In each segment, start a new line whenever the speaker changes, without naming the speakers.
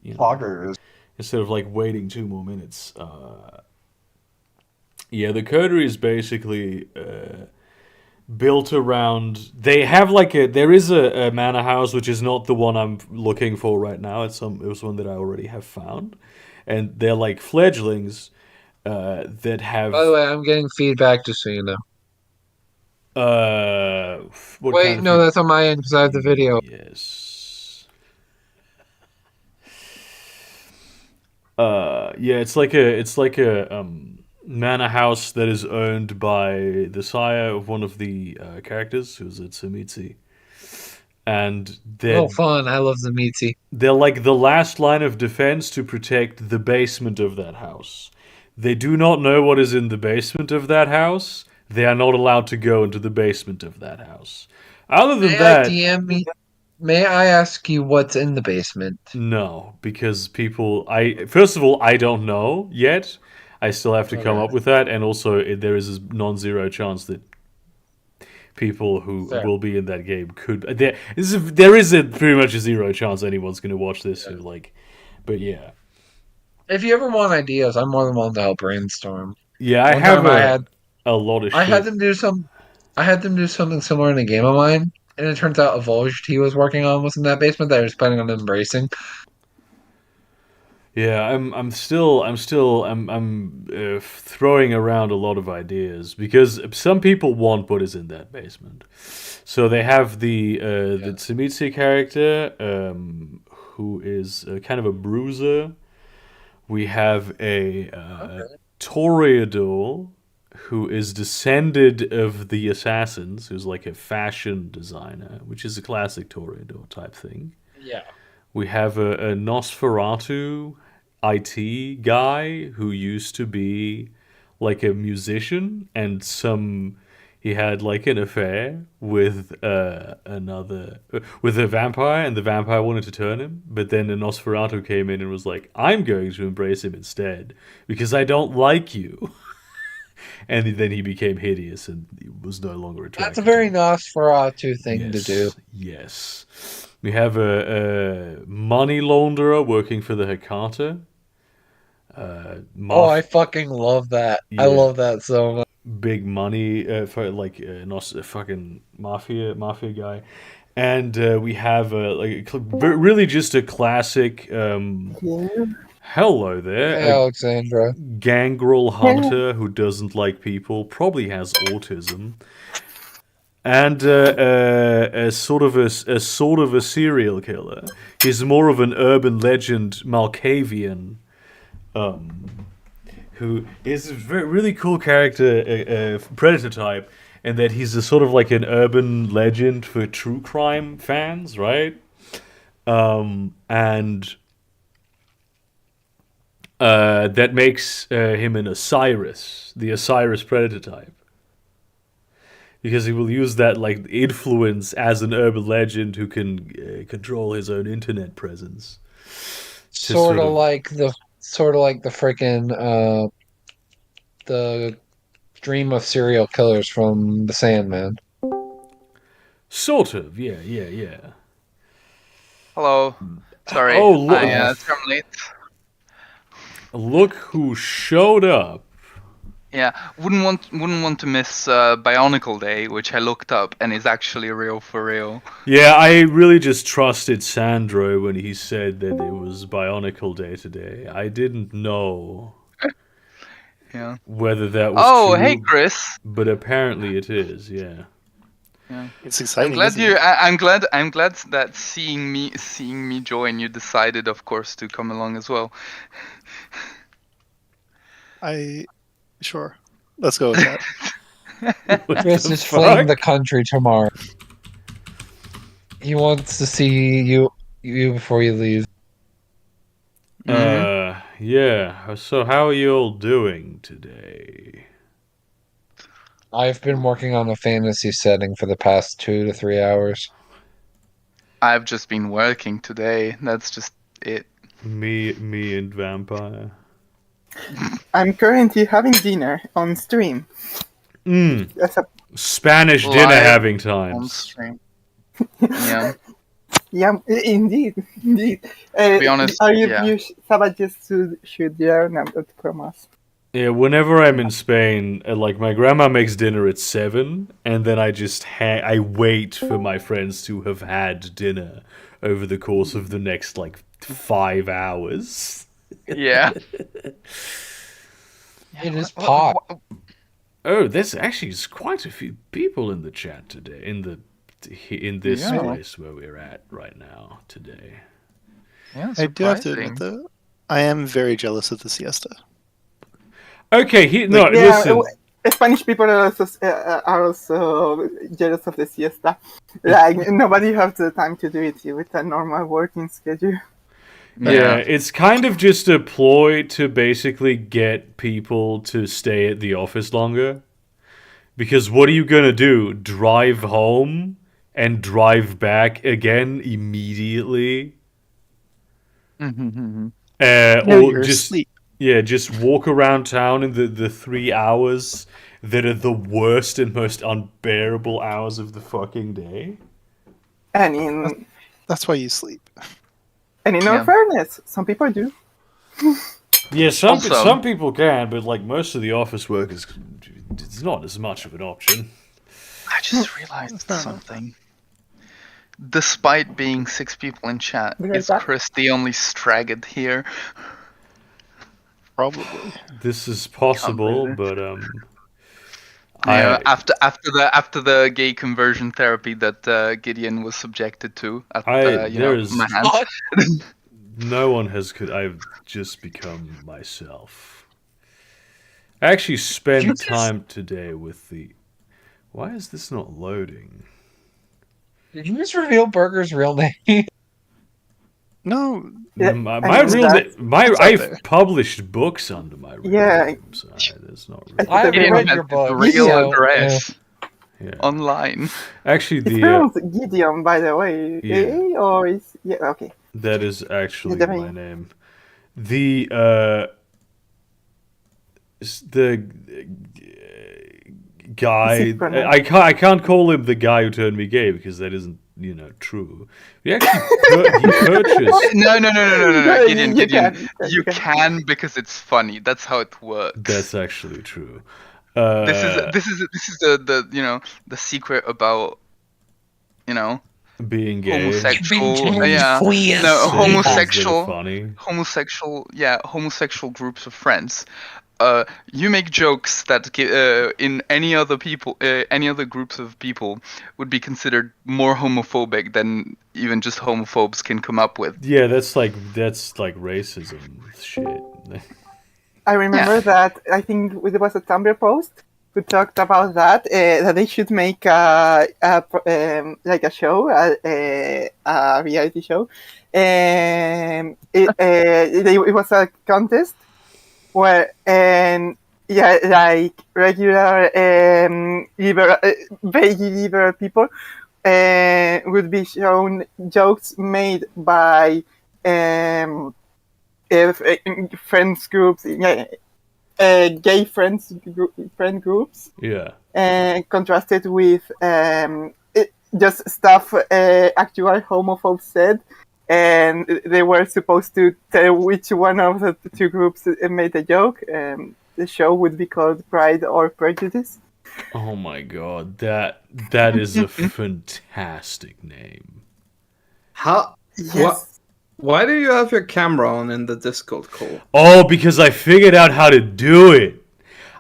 Poggers.
instead of like waiting 2 more minutes. Yeah, the coterie is basically built around. They have like there is a manor house which is not the one I'm looking for right now. It was one that I already have found, and they're like fledglings that
By the
have
way, I'm getting feedback just so you know.
uh what kind
Wait,
of
no,
feed?
that's on my end because I have the video.
Yes. Yeah, it's like a manor house that is owned by the sire of one of the characters, who's a Tsumitsu, and
Oh, fun. I love the meaty.
they're like the last line of defense to protect the basement of that house. They do not know what is in the basement of that house. They are not allowed to go into the basement of that house. Other than
May I
that,
DM me? May I ask you what's in the basement?
no, because people. I first of all, I don't know yet. I still have to come
Okay,
up with that, and also there is a non-zero chance that people who
fair.
will be in that game could. There is a pretty much a zero chance anyone's going to watch this who like. But yeah,
If you ever want ideas, I'm more than willing to help brainstorm.
yeah, I
One
have
time
a lot of
I had
shit.
them do I had them do something similar in a game of mine, and it turns out a Volge he was working on was in that basement that I was planning on embracing.
Yeah, I'm throwing around a lot of ideas because some people want what is in that basement. So they have the
Yeah.
Tsumitsu character, who is kind of a bruiser. We have a
Okay.
Toreador, who is descended of the assassins, who's like a fashion designer, which is a classic Toreador type thing.
Yeah.
We have a Nosferatu IT guy who used to be like a musician, and he had like an affair with another with a vampire, and the vampire wanted to turn him, but then a Nosferatu came in and was like, "I'm going to embrace him instead because I don't like you," and then he became hideous and was no longer
That's a
attracted to
very
him.
Nosferatu thing to do.
Yes, yes. We have a money launderer working for the Hecata.
Oh, I
Maf-
fucking love that. I
yeah,
love that so much.
big money for like a fucking mafia guy, and we have really just a classic.
Yeah.
Hello there,
Hey,
a
Alexandra.
gangrel hunter who doesn't like people, probably has autism, and a sort of a serial killer. He's more of an urban legend Malkavian, who is a really cool character, predator type, and that he's a sort of like an urban legend for true crime fans, right? And that makes him an Osiris, the Osiris predator type, because he will use that like influence as an urban legend who can control his own internet presence to
Sort
sort
of
of
like the freaking the dream of serial killers from The Sandman.
yeah.
Hello. Sorry,
Oh,
I
look,
come late.
look who showed up.
Yeah, wouldn't want to miss Bionicle Day, which I looked up and is actually real for real.
Yeah, I really just trusted Sandro when he said that it was Bionicle Day today. I didn't know
Yeah.
whether that was
Oh, hey
true,
Chris.
but apparently it is, yeah.
Yeah.
It's exciting.
I'm glad
isn't it?
I'm glad that seeing me join, you decided, of course, to come along as well.
Sure. Let's go with that.
What
Chris
the
is fleeing the
fuck?
country tomorrow. He wants to see you before he leaves.
Yeah. So how are you all doing today?
I've been working on a fantasy setting for the past 2 to 3 hours.
I've just been working today. That's just it.
Me and Vampire.
I'm currently having dinner on stream. That's a
Spanish dinner
Live
having
on
times.
stream. Yeah.
Yeah, indeed, indeed.
To be honest,
Are you,
yeah.
you savages should learn about from us?
Yeah, whenever I'm in Spain, like my grandma makes dinner at 7, and then I just I wait for my friends to have had dinner over the course of the next like 5 hours.
Yeah.
It is pot.
Oh, there's actually quite a few people in the chat today, in this
Yeah.
place where we're at right now today.
Yeah,
I do have to admit,
surprising.
though, I am very jealous of the siesta.
Okay, no,
Yeah,
listen.
Spanish people are also jealous of the siesta. Like nobody has the time to do it with a normal working schedule.
Yeah, it's kind of just a ploy to basically get people to stay at the office longer. Because what are you gonna do? Drive home and drive back again immediately?
Mm-hmm.
No,
Or
you're
just
asleep.
just walk around town in the 3 hours that are the worst and most unbearable hours of the fucking day?
And in
That's why you sleep.
all
Yeah.
fairness, some people do.
Yeah,
Also-
some people can, but like most of the office workers, it's not as much of an option.
I just realized something. Despite being 6 people in chat,
Be right
is
back.
Chris the only stragged here?
Probably.
This is possible,
believe
but
Yeah, after the gay conversion therapy that Gideon was subjected to at
there's
my hands.
no one has could. I've just become myself. I actually spent time today with the. Why is this not loading?
Did you just reveal Burger's real name?
No,
Yeah,
My
I mean,
real
that's-
it's out
I've
there.
published books under my real
Yeah.
name, so there's not
I
really.
I
Gideon
read
has
your
his
book.
real
so,
address
Yeah.
online.
Actually,
It's
the
pronounced Gideon, by the way.
Yeah.
Or is okay.
that is actually
Yeah,
my
definitely.
name. The the guy.
Is it pronounced?
I can't call him the guy who turned me gay because that isn't true. He actually he purchased.
No,
No,
Gideon,
you
Gideon.
can.
You can because it's funny. That's how it works.
That's actually true.
This is the the secret about
being gay.
homosexual
Being
yeah
free as
no
shit.
homosexual
Funny.
homosexual groups of friends. You make jokes that in any other groups of people would be considered more homophobic than even just homophobes can come up with.
Yeah, that's like racism shit.
I remember that I think it was a Tumblr post who talked about that they should make like a show, a reality show. It was a contest where like regular vaguely liberal people would be shown jokes made by friends groups, gay friend groups,
Yeah.
contrasted with just stuff actual homophobes said, and they were supposed to tell which one of the two groups made a joke. The show would be called Pride or Prejudice.
Oh my god, that is a fantastic name.
How?
Yes.
Why do you have your camera on in the Discord call?
Oh, because I figured out how to do it.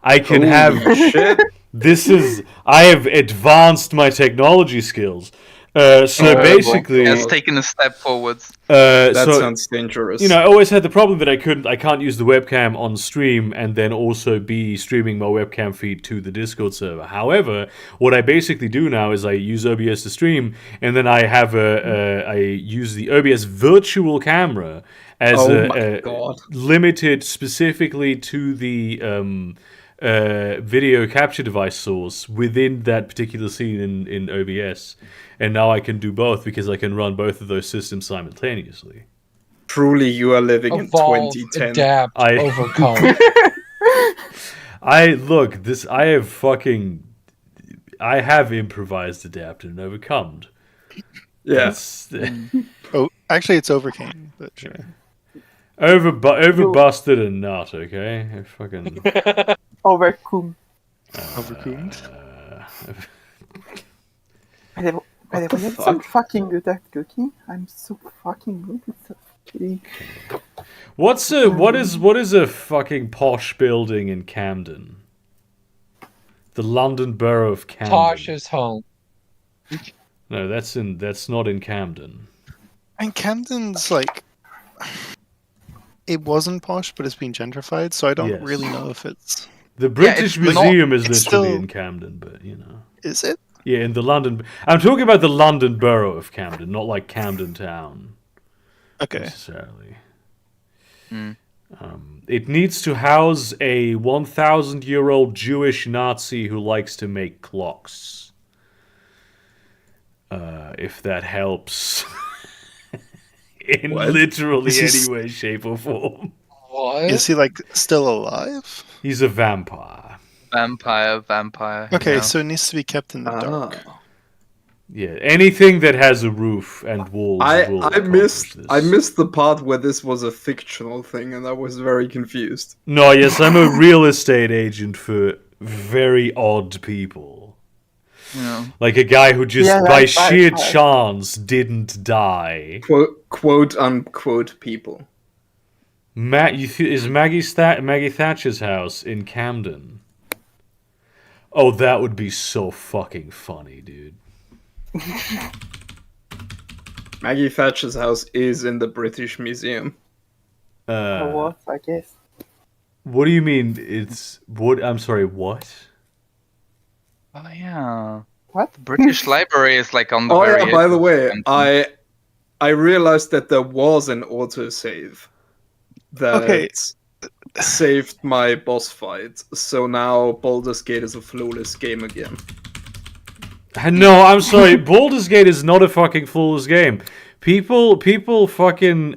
I can have
Shit.
I have advanced my technology skills. So
boy.
basically,
Has taken a step forwards.
That
so,
sounds dangerous.
I always had the problem that I can't use the webcam on stream and then also be streaming my webcam feed to the Discord server. However, what I basically do now is I use OBS to stream, and then I have I use the OBS virtual camera as
my God.
limited specifically to the video capture device source within that particular scene in OBS. And now I can do both because I can run both of those systems simultaneously.
Truly, you are living
Evolve,
in 2010.
adapt, overcome.
I have improvised, adapted, and overcome.
Yeah.
Oh, actually, it's Overcame, but sure.
Over busted a nut, okay? Fucking.
Overcooked.
Overcooked.
By the way, I'm so fucking good at cooking. I'm so fucking good. It's so kidding.
What is a fucking posh building in Camden? The London Borough of Camden.
Tosh's home.
No, that's not in Camden.
And Camden's like, it wasn't posh, but it's been gentrified, so I don't
Yes.
really know if it's.
The British
it's
Museum is
it's
literally
still-
in Camden, but you know.
Is it?
Yeah, in the London. I'm talking about the London Borough of Camden, not like Camden Town
Okay.
necessarily.
Mm.
It needs to house a 1,000-year-old Jewish Nazi who likes to make clocks. If that helps. In
What?
literally
Is he
any way, shape, or form.
What?
Is he like still alive?
He's a vampire.
Vampire.
Okay,
yeah.
so it needs to be kept in the dark.
Yeah, anything that has a roof and walls will
I
accomplish this.
missed the part where this was a fictional thing, and I was very confused.
No, yes, I'm a real estate agent for very odd people.
Yeah.
Like a guy who just,
Yeah,
by
that's
sheer
right.
chance, didn't die.
Quote unquote people.
Is Maggie Thatcher's house in Camden? Oh, that would be so fucking funny, dude.
Maggie Thatcher's house is in the British Museum.
Or what, I guess.
What do you mean? It's what? I'm sorry. What?
Oh yeah.
What?
The British Library is like on the
Oh
very
yeah, by
edge
the
of
way,
Camden.
I realized that there was an autosave that
Okay.
saved my boss fight. So now Baldur's Gate is a flawless game again.
No, I'm sorry. Baldur's Gate is not a fucking flawless game. People fucking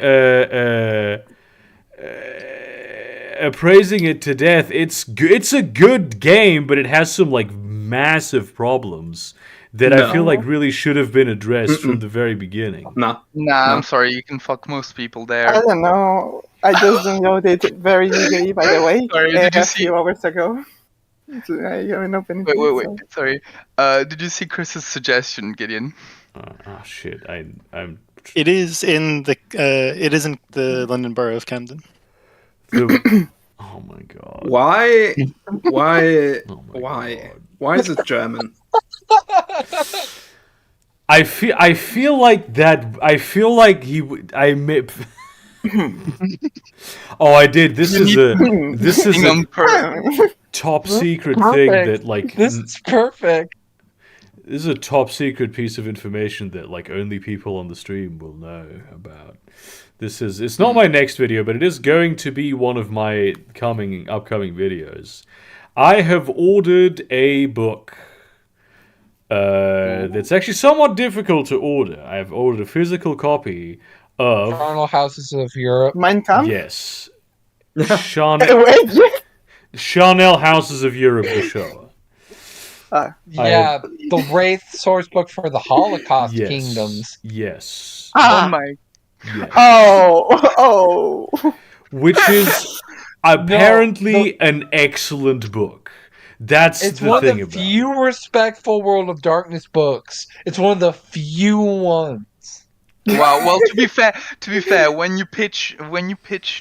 praising it to death. It's a good game, but it has some like massive problems that I feel like really should have been addressed from the very beginning.
Nah.
Nah, I'm sorry. You can fuck most people
I
there.
don't know. I just downloaded it very eagerly, by the way,
Sorry, did you
a
see-
few hours ago. So I haven't opened it.
Wait.
so-
Sorry. Did you see Chris's suggestion, Gideon?
Shit. I'm.
It is in the. It isn't the London Borough of Camden.
Oh my god.
Why? Why?
Oh my
Why?
God.
Why is it German?
I feel like that. I feel like he would. Oh, I did. This is a top secret thing that like
This is perfect.
this is a top secret piece of information that like only people on the stream will know about. It's not my next video, but it is going to be one of my upcoming videos. I have ordered a book that's actually somewhat difficult to order. I have ordered a physical copy of
Carnal Houses of Europe.
Mein Kampf?
yes, Chanel
Wait, yes.
Houses of Europe, the show.
Yeah, the Wraith source book for the Holocaust
Yes.
Kingdoms.
Yes.
Ah.
Oh my.
Yes.
Oh.
Which is apparently an excellent book. That's
It's
the
one
thing
of the
about
few respectful World of Darkness books. It's one of the few ones.
Wow. Well, to be fair, when you pitch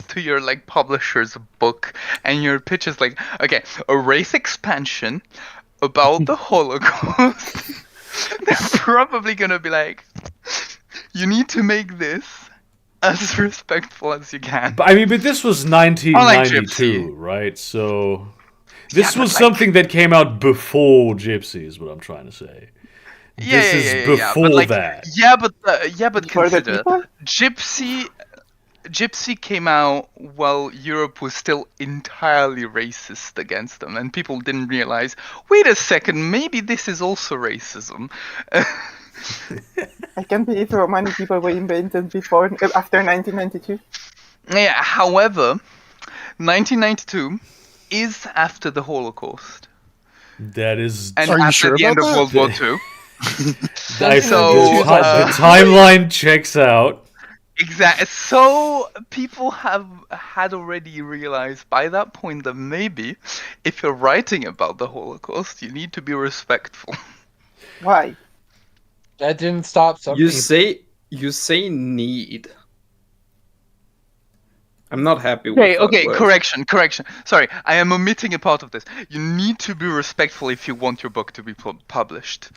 to your like publishers a book, and your pitch is like, okay, a race expansion about the Holocaust, they're probably gonna be like, you need to make this as respectful as you can.
But this was 1992, right? So this was something that came out before Gypsy, is what I'm trying to say. This is before
but like,
that.
But
For the
consider
people?
Gypsy came out while Europe was still entirely racist against them, and people didn't realize, wait a second, maybe this is also racism.
I can't believe how many people were invented after 1992.
Yeah, however, 1992 is after the Holocaust.
That is
And
Are you
after
sure
the end
about
of
that?
World War II.
The timeline checks out.
Exactly. So people had already realized by that point that maybe if you're writing about the Holocaust, you need to be respectful.
Why?
That didn't stop some
You
people.
say need. I'm not happy with that
Okay,
word.
correction. Sorry, I am omitting a part of this. You need to be respectful if you want your book to be published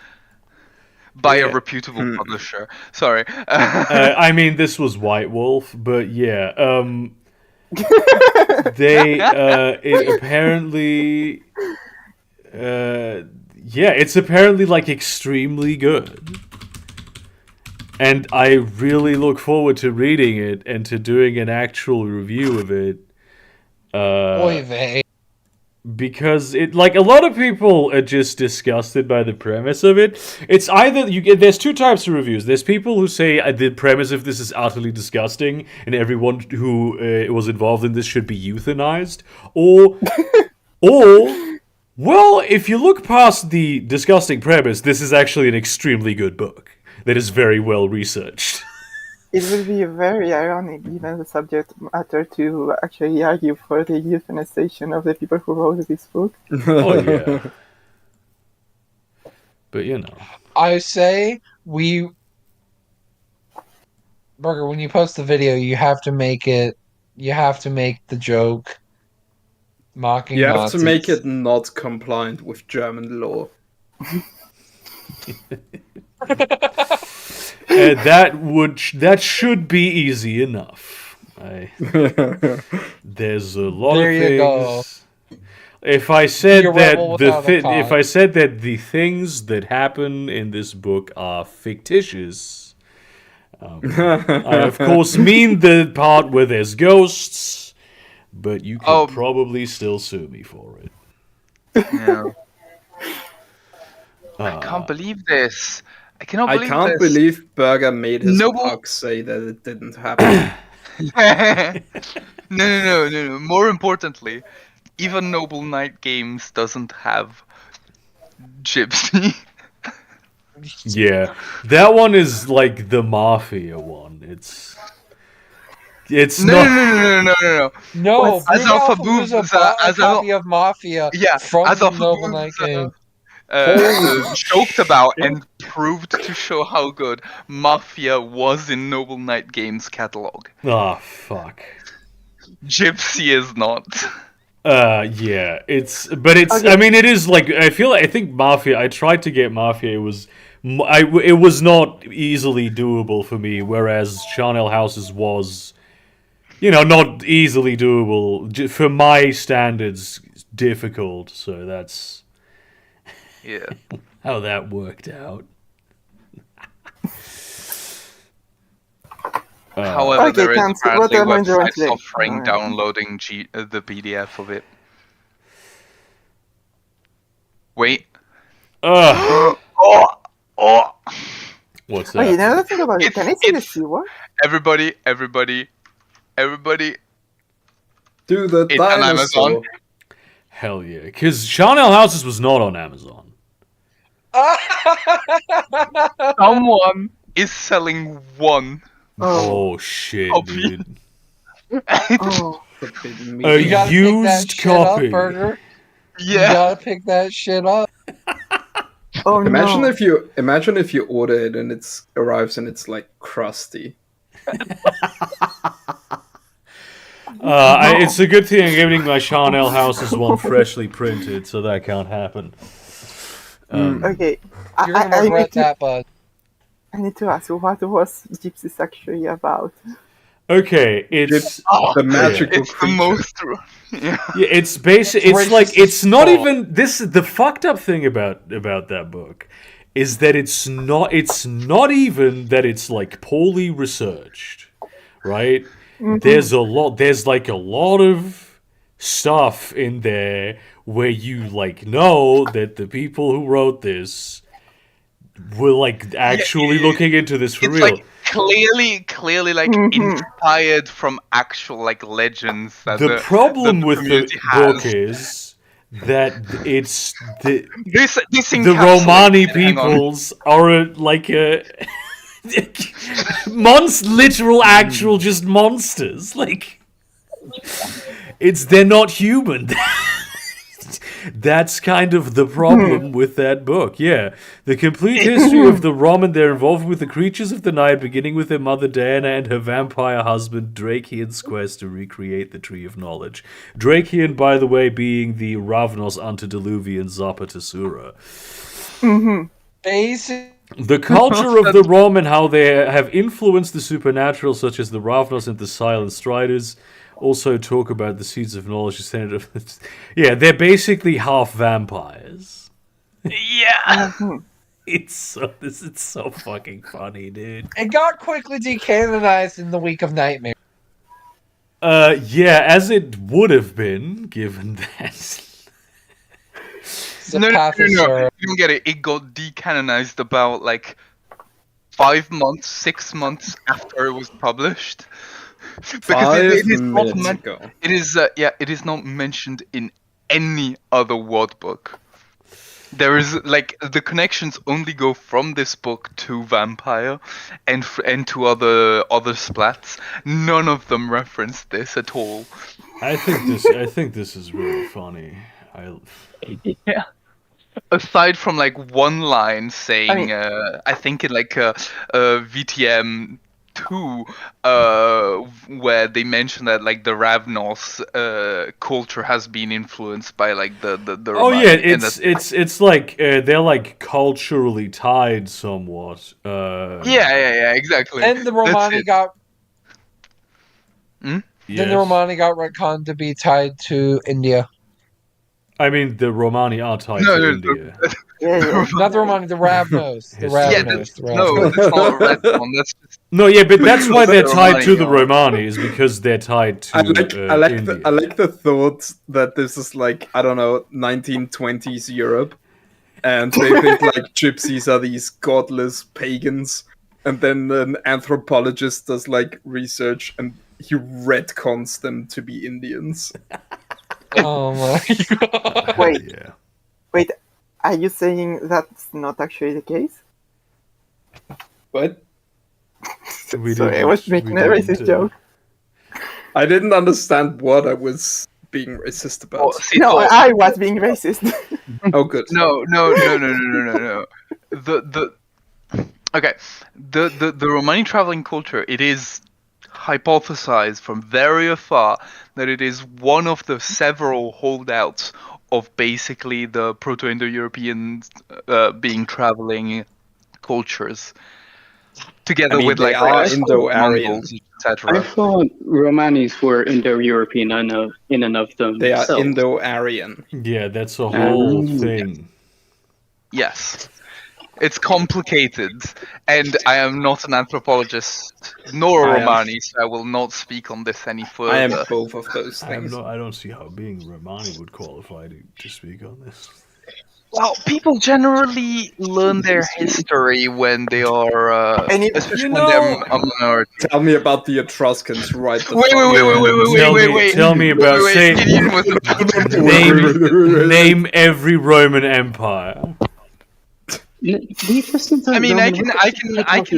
by a reputable publisher. Sorry.
I mean, this was White Wolf, but yeah. It apparently. It's apparently like extremely good. And I really look forward to reading it and to doing an actual review of it.
Oy vey.
Because it, like, a lot of people are just disgusted by the premise of it. It's either there's two types of reviews. There's people who say the premise of this is utterly disgusting and everyone who was involved in this should be euthanized, or well, if you look past the disgusting premise, this is actually an extremely good book that is very well researched.
It would be very ironic, given the subject matter, to actually argue for the euthanization of the people who wrote this book.
Oh yeah. But you know.
I say Burger, when you post the video, you have to make the joke mocking
You have
Nazis.
to make it not compliant with German law.
That should be easy enough. There's a lot
There
of
you
things.
go.
If I said
Be a rebel without a cause.
if I said that the things that happen in this book are fictitious, I of course mean the part where there's ghosts, but you could probably still sue me for it.
Yeah. I can't believe this. I cannot
I
believe
can't
this.
believe Berger made his
Noble-
pug say that it didn't happen.
No. More importantly, even Noble Knight Games doesn't have Gypsy.
Yeah, that one is like the Mafia one. It's
No.
No,
As
Bruno
Alpha
Alphabuza
Boobs,
bought a
as
copy of Mafia
Yeah,
from
as
the
Alpha
Noble
Boobs,
Knight game.
joked about and proved to show how good Mafia was in Noble Knight Games catalog.
Oh fuck.
Gypsy is not.
Yeah,
Okay.
I mean, it is like, I think Mafia, I tried to get Mafia, it was not easily doable for me, whereas Charnel Houses was, not easily doable, for my standards, difficult, so that's
Yeah.
how that worked out.
However,
Okay,
there is
Cams, what
apparently
am I doing
websites
today?
offering
Alright.
downloading the PDF of it. Wait.
Ugh.
Oh!
What's that?
Okay, now let's think about it.
It's-
Can I see the
it's-
C-word?
Everybody,
Do the
It's on
dinosaur.
Amazon.
Hell yeah, because Charnel Houses was not on Amazon.
Someone is selling one.
Oh shit,
Copy.
dude.
Oh,
Forbidden
A
You
meat.
gotta pick that
used
shit up,
copy.
Burger. You
Yeah.
gotta pick that shit up.
oh
Imagine
no.
if you order it and it arrives and it's like crusty.
It's a good thing I'm getting my Charnel Houses one freshly printed, so that can't happen.
Okay,
You're gonna regret that, bud.
I need to ask, what was Gypsies actually about?
Okay, it's
The magical
It's the
creature.
most. Yeah.
yeah, it's basic. It's
racist
like
as
it's not
fuck.
even this. The fucked up thing about that book is that it's not even that it's like poorly researched, right? There's like a lot of stuff in there where you like know that the people who wrote this were like actually looking into this for
It's
real.
like clearly like inspired from actual like legends that
The problem
the
with the
community has.
book is that it's
This
the
encapsulates
Romani
it, hang on.
peoples are like a literal actual just monsters. Like they're not human. That's kind of the problem with that book. Yeah, the complete history of the Rom and their involvement with the creatures of the night, beginning with their mother Diana and her vampire husband Drakehian's quest to recreate the Tree of Knowledge. Drakehian, by the way, being the Ravnos antediluvian Zapatasura.
Basically,
The culture of the Rom and how they have influenced the supernatural, such as the Ravnos and the Silent Striders, also talk about the seeds of knowledge. Yeah, they're basically half vampires.
Yeah.
It's so fucking funny, dude.
it got quickly decanonized in the Week of Nightmare.
Yeah, as it would have been, given that.
No, you don't get it. It got decanonized about like 5 months, 6 months after it was published. Because it is not
ago.
It is it is not mentioned in any other Wad book. There is like the connections only go from this book to Vampire and to other splats. None of them reference this at all.
I think this is really funny.
Yeah. Aside from like one line saying, I think in like VTM 2, where they mention that like the Ravnos culture has been influenced by like the
Oh
Romani,
yeah,
and
it's like they're like culturally tied somewhat.
yeah, exactly.
And the Romani got.
Yes.
Then the Romani got retconned to be tied to India.
I mean, the Romani are tied
No,
to
no,
India.
Not the Romani, the Ravnos. The
Yeah,
Ravnos. the
No,
Ravnos.
it's not a red one. That's just
No, yeah, but that's why they're
The
tied to the
Romani
Romani, is because they're tied to
I like
India.
I like the thought that this is like, I don't know, 1920s Europe, and they think like gypsies are these godless pagans, and then an anthropologist does like research and he retcons them to be Indians.
Oh my god.
Wait, are you saying that's not actually the case?
What?
Sorry, I was making a racist joke.
I didn't understand what I was being racist about.
No, I was being racist.
Oh, good.
No. The Romani traveling culture, it is hypothesized from very afar that it is one of the several holdouts of basically the Proto-Indo-European being traveling cultures, together with
they
like
are
the
Indo-Aryan.
Mongols,
I
etc.
thought Romanis were Indo-European in and of themselves.
They are Indo-Aryan.
Yeah, that's a whole thing.
Yes. It's complicated, and I am not an anthropologist nor a
I am.
Romani, so I will not speak on this any further.
I am both of those
I
things.
don't see how being Romani would qualify to speak on this.
Well, people generally learn their history when they are, especially when they're a minority.
Tell me about the Etruscans, right? The
Wait.
Tell me about say
Gideon was
name every Roman empire.
The Etruscans are
I mean,
Roman.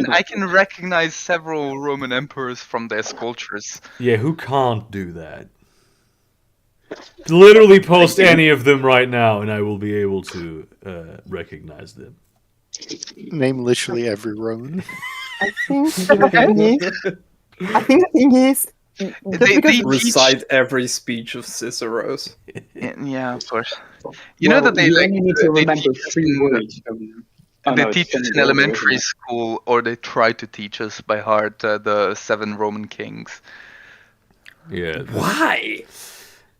I can recognize several Roman emperors from their sculptures.
Yeah, who can't do that? Literally post any of them right now, and I will be able to recognize them.
Name literally every Roman.
I think the thing is,
They
recite every speech of Cicero's.
Yeah, of course. You know that they
you
like
only need to
they
remember
teach us
3
in-
words.
They teach us in elementary school, or they try to teach us by heart the 7 Roman kings.
Yeah.
Why?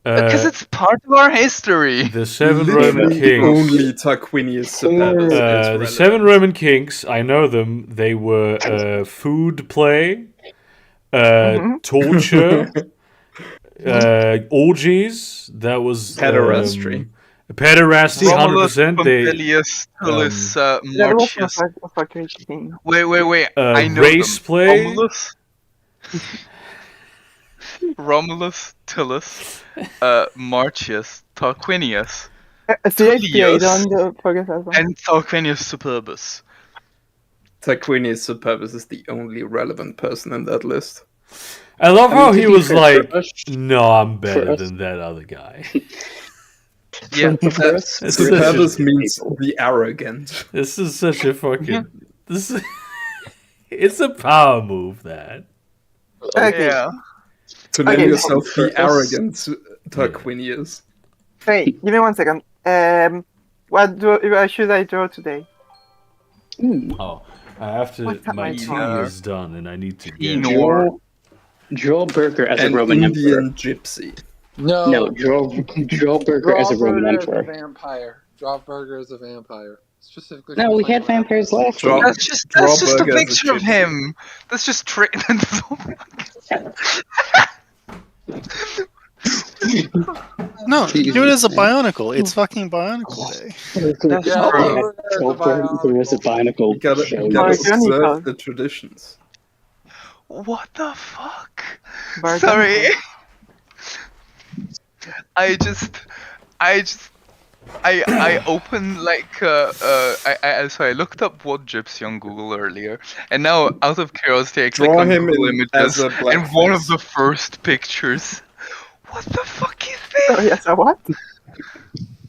Because it's part of our history.
The 7 Roman kings.
Only Tarquinius Severus is
The
relevant.
7 Roman kings, I know them. They were food play, torture, orgies. That was
Pederastry.
Pederasty, 100%.
Pompilius, Tullus,
that was
Marcius.
a great thing.
Wait. I know
race
them.
play.
Romulus? Romulus, Tullus, Marcius, Tarquinius,
CHP,
Tullius,
don't forget that one.
and Tarquinius Superbus.
Tarquinius Superbus is the only relevant person in that list.
I love how
to
he
be
was
fair,
like,
for us-
"No, I'm better
us-
than that other guy."
Yeah,
for us,
This is
British
Superbus means
people.
the arrogant.
This is such a fucking. This is. It's a power move. That.
Okay.
yeah.
To name
Okay.
yourself
For
the
us-
arrogant Tarquinius.
Hey, give me 1 second. What should I draw today?
Oh, I have to.
What's that
My
like?
tea is done, and I need to get.
Draw Burger as a
An
Roman emperor.
Indian gypsy.
No, draw Burger as a Roman emperor.
vampire. Draw Burger as a vampire. Specifically.
No, we had vampires last
Draw-
week.
That's just
Draw
a
Burger as a
picture of
gypsy.
him. That's just
No,
Jesus.
do it as a Bionicle. It's fucking Bionicle Day.
That's
Yeah,
true.
Burger as a
Draw Burger as a
Bionicle.
You gotta,
show.
you gotta
Bionicle.
observe the traditions.
What the fuck?
Bargain.
Sorry. I opened like I looked up what gypsy on Google earlier, and now out of curiosity I click
Draw
on
him
Google
in
Images,
as a
and one of
blackface.
the first pictures. What the fuck is
Oh,
this?
yes, what?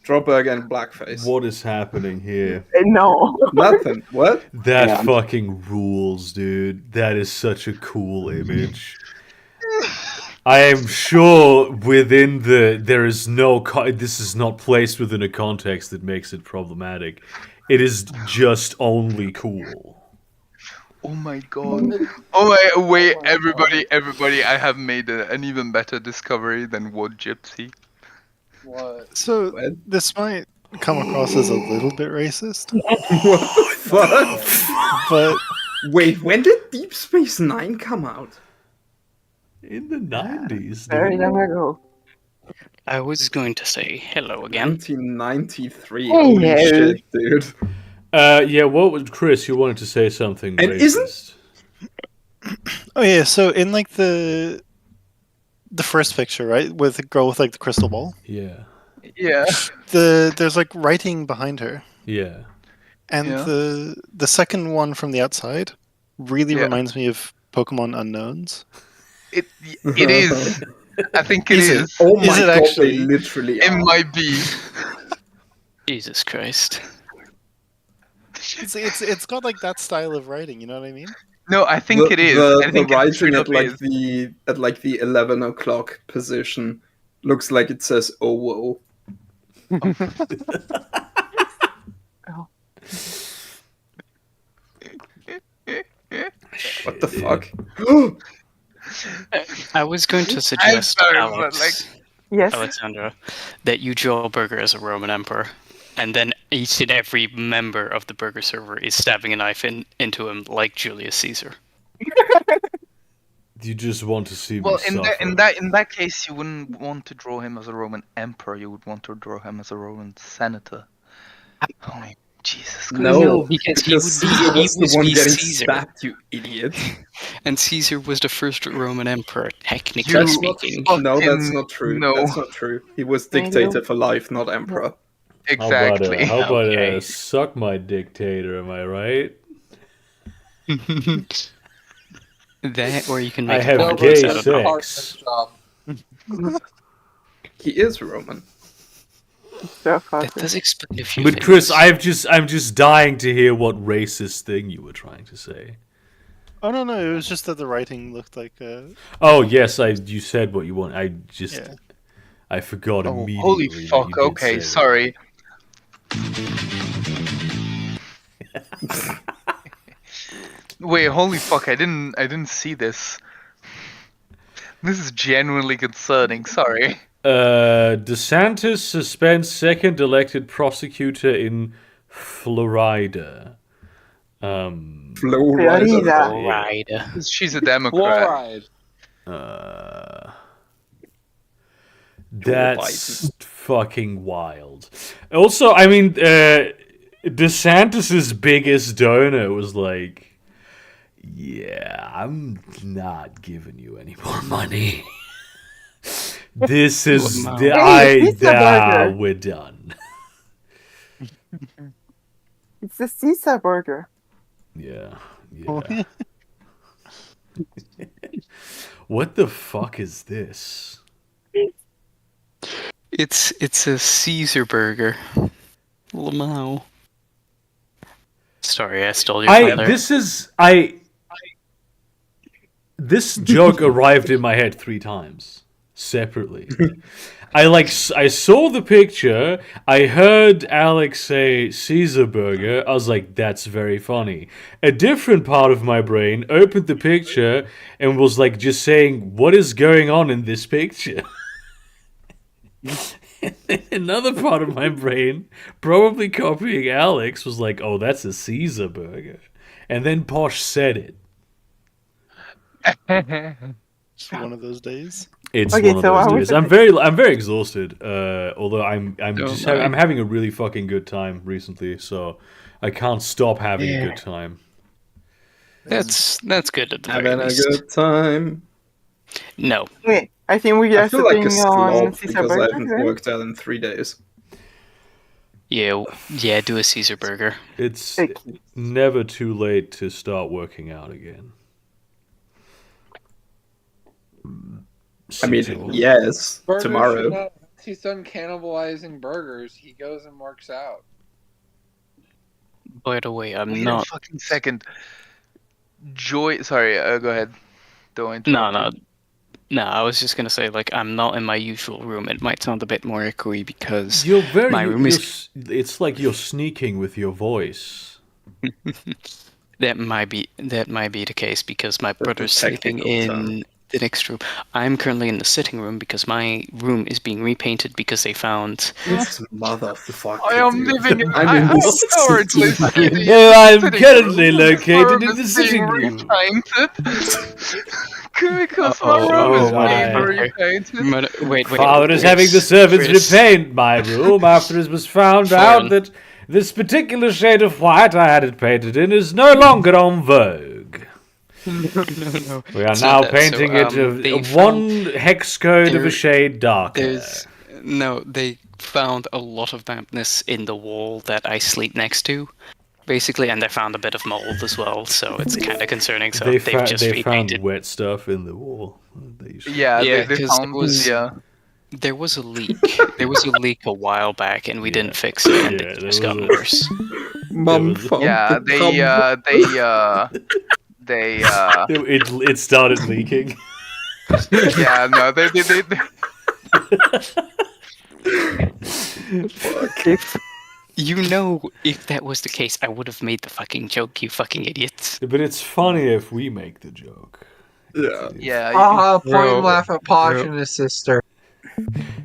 Draw Burger in blackface.
What is happening here?
No.
Nothing. What?
That
Yeah.
fucking rules, dude. That is such a cool image. I am sure within there is no this is not placed within a context that makes it problematic. It is just only cool.
Oh my god. Oh my wait, everybody, I have made an even better discovery than what gypsy.
What?
So
What?
this might come across as a little bit racist,
What the fuck?
but
Wait, when did Deep Space Nine come out?
In the 90s,
Very
dude.
long ago.
I was going to say hello again.
1993.
Hey,
Holy
yeah.
shit, dude.
Yeah, what was Chris? You wanted to say something
And
racist.
oh yeah. So in like the first picture, right, with the girl with like the crystal ball,
Yeah,
Yeah.
there's like writing behind her,
yeah.
and
Yeah.
the second one from the outside really
Yeah.
reminds me of Pokemon Unknowns.
It is. I think it
Is it?
is.
Oh my
Is it
god,
actually?
they literally
It
are.
might be.
Jesus Christ.
It's got like that style of writing. You know what I mean?
No, I think it is. I
The
think it straight
writing
up
at
is.
the 11 o'clock position looks like it says "Oh whoa." What the fuck?
I was going to suggest,
sorry,
Alex,
but,
Yes.
Alexandra, that you draw Burger as a Roman emperor, and then each and every member of the Burger server is stabbing a knife into him like Julius Caesar.
You just want to see
Well,
me
in
suffer.
that case, you wouldn't want to draw him as a Roman emperor. You would want to draw him as a Roman senator. Oh, Jesus Christ.
No,
because he
because
would be-
Caesar
he
was the
was
one
be
getting
Caesar.
stabbed, you idiot.
And Caesar was the first Roman emperor, technically
You
speaking.
No, that's
fucking-
not true.
no.
That's not true. He was dictator for life, not emperor.
Exactly.
How about
Okay.
suck my dictator? Am I right?
That, or you can
I
make
have
a point
gay
out of it.
sex.
He is Roman.
So
That does explain a few
But
things.
Chris, I'm just dying to hear what racist thing you were trying to say.
Oh no, it was just that the writing looked like.
Oh yes, you said what you want. I just
Yeah.
I forgot
Oh,
immediately.
holy
that
fuck.
you did
Okay,
say that.
sorry. Wait, holy fuck! I didn't see this. This is genuinely concerning. Sorry.
DeSantis suspends second elected prosecutor in Florida.
Florida.
Right.
She's a Democrat.
Fluoride.
That's fucking wild. Also, I mean, DeSantis's biggest donor was like, "Yeah, I'm not giving you any more money." This is
Wow.
the
Hey, pizza burger.
we're done.
It's a Caesar burger.
Yeah.
Oh,
Yeah. What the fuck is this?
It's a Caesar burger. Lamau. Sorry, I stole your thunder.
This joke arrived in my head 3 times separately. I saw the picture, I heard Alex say Caesar burger, I was like, that's very funny. A different part of my brain opened the picture and was like just saying, what is going on in this picture? Another part of my brain, probably copying Alex, was like, oh, that's a Caesar burger. And then Posh said it.
it's one of those days.
It's
Okay,
one of
so
those
I
days.
was-
I'm very exhausted. Although I'm
Don't
just
lie.
I'm having a really fucking good time recently, so I can't stop having a good time.
That's good at the very
Having a
least.
good time.
No,
Okay, I think we
I
are
feel like a
sitting on
slob
Caesar
because I
burger.
haven't
right?
worked out in 3 days.
yeah, do a Caesar burger.
It's
Okay.
never too late to start working out again.
I mean,
So-
yes,
Burgers should
tomorrow.
not- once he's done cannibalizing burgers, he goes and works out.
By the way, I'm
Wait
not.
a fucking second. Joy, sorry, go ahead. Don't
No,
interrupt you.
no. I was just gonna say, like, I'm not in my usual room. It might sound a bit more echoey because
You're very.
my room is.
It's like you're sneaking with your voice.
That might be the case because my brother's sleeping
technical
in the next room. I'm currently in the sitting room because my room is being repainted because they found.
This motherfucker.
I am
dude.
living in.
I'm
I
in
am
the
currently
city.
sitting in
No, I'm
the sitting
currently
room.
located
My
in the
is
sitting
being
room.
repainted. Because my
Oh,
room is
my.
being repainted.
Wait.
Father is having the servants
Chris.
repaint my room after it was found out that this particular shade of white I had it painted in is no longer on vogue.
No.
We are
So
now
that-
painting
so,
it
they
a
found-
one hex code of a
there-
shade darker.
They found a lot of dampness in the wall that I sleep next to, basically, and they found a bit of mold as well. So it's kind of concerning. So
They,
they've just
they
repainted.
found wet stuff in the wall. They should-
Yeah,
Yeah,
they
'cause
found
it was-
yeah.
There was a leak. There was a leak a while back, and we didn't fix it, and
Yeah,
it
there
just
was
got
a-
worse.
Mum
was-
found
Yeah,
the
they
It started leaking.
yeah, no, they
If if that was the case, I would have made the fucking joke, you fucking idiots.
But it's funny if we make the joke.
Yeah.
yeah.
Haha, point
Bro,
and laugh at Posh
bro.
and his sister.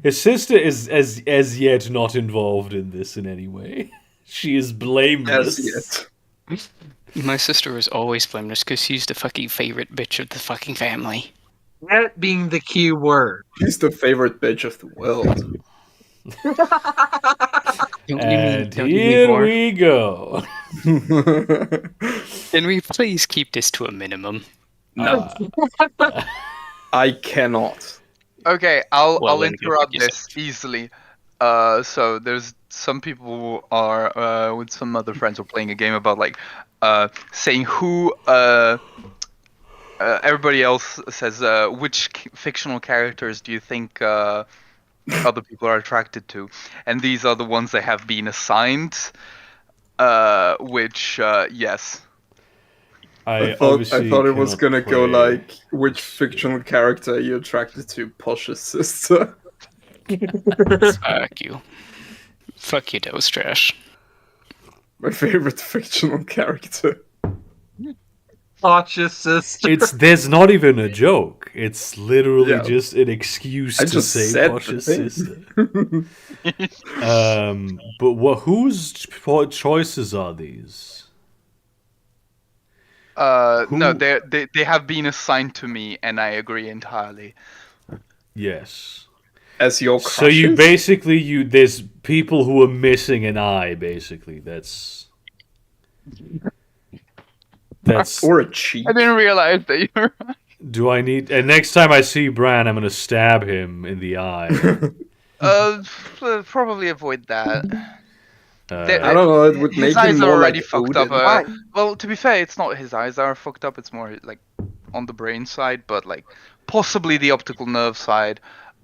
His sister is as yet not involved in this in any way. She is blameless.
As yet.
My sister is always blameless because she's the fucking favorite bitch of the fucking family.
That being the key word.
She's the favorite bitch of the world.
And
don't you need
here
more?
we go.
Can we please keep this to a minimum?
No. I cannot.
Okay,
Well,
I'll
then go
interrupt
fuck
this easily. So there's some people who are with some other friends who are playing a game about like saying who everybody else says which fictional characters do you think other people are attracted to, and these are the ones they have been assigned. Which yes.
I thought it was gonna go like which fictional character are you attracted to, Posh's sister.
Fuck you. Fuck you, that was trash.
My favorite fictional character.
Posh's sister.
There's not even a joke. It's literally
Yeah.
just an excuse
I
to
just
say
said the
Posh's
thing.
sister. But whose choices are these?
No, they have been assigned to me, and I agree entirely.
Yes.
As your crushes?
So you basically there's people who are missing an eye. Basically, that's
or a cheek.
I didn't realize that you were.
Do I need? And next time I see Bran, I'm gonna stab him in the eye.
Probably avoid that.
I don't know. It would
His
make him
eyes
more
are already
like
fucked
Odin.
up. Well, to be fair, it's not his eyes that are fucked up. It's more like on the brain side, but like possibly the optical nerve side.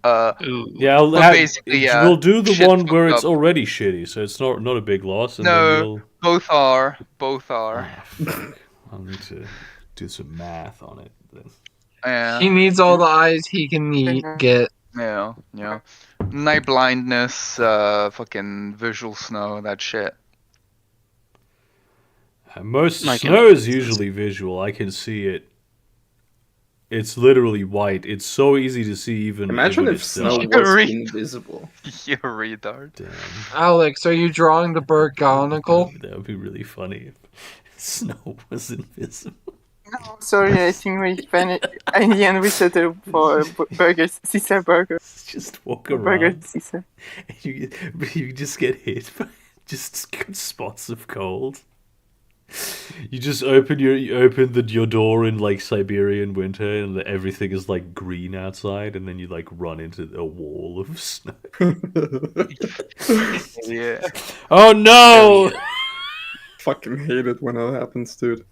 Ooh.
Yeah,
basically, yeah,
we'll do the
shit's
one where
fucked
it's
up.
already shitty, so it's not a big loss. And then
No,
we'll...
both are. Both are.
Ah, fuck. I'll need to do some math on it then.
Yeah.
He needs all the eyes he can get.
Yeah. Night blindness, fucking visual snow, that shit.
Most
I can-
snow is usually visual. I can see it. It's literally white. It's so easy to see even
Imagine
when
if
it's
snow
dark.
was invisible.
You retard.
Damn.
Alex, are you drawing the Bergonicle?
That would be really funny if snow was invisible.
Sorry, I think we finished. In the end, we settled for burgers, Caesar burger.
Just walk
Burger
around.
Caesar.
You just get hit by just spots of cold. You just open your door in like Siberian winter, and everything is like green outside, and then you like run into a wall of snow.
Yeah.
Oh no!
Fucking hate it when that happens, dude.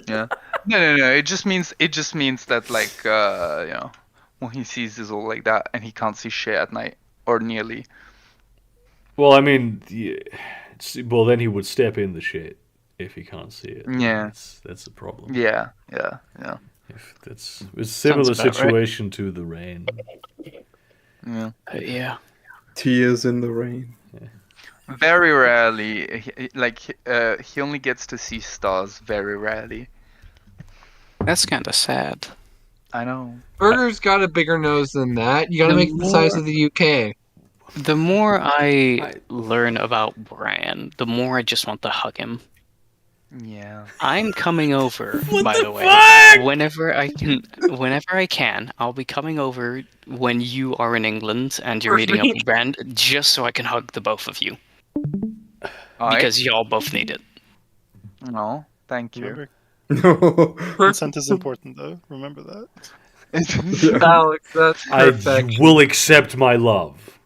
Yeah. No. It just means that like when he sees this all like that and he can't see shit at night or nearly.
Well, I mean, well then he would step in the shit if he can't see it.
Yeah.
That's the problem.
Yeah.
It's a similar
about right.
situation to the rain.
Yeah.
Yeah.
Tears in the rain.
Very rarely, he only gets to see stars very rarely.
That's kind of sad.
I know.
Burger's got a bigger nose than that. You gotta
The
make it the size
more-
of the UK.
The more I learn about Bran, the more I just want to hug him.
Yeah.
I'm coming over, by the way. Whenever I can, I'll be coming over when you are in England and you're meeting up with Bran, just so I can hug the both of you. Because y'all both need it.
No, thank you.
Remember,
No.
consent is important, though. Remember that.
Alex, that's
I
perfect.
will accept my love.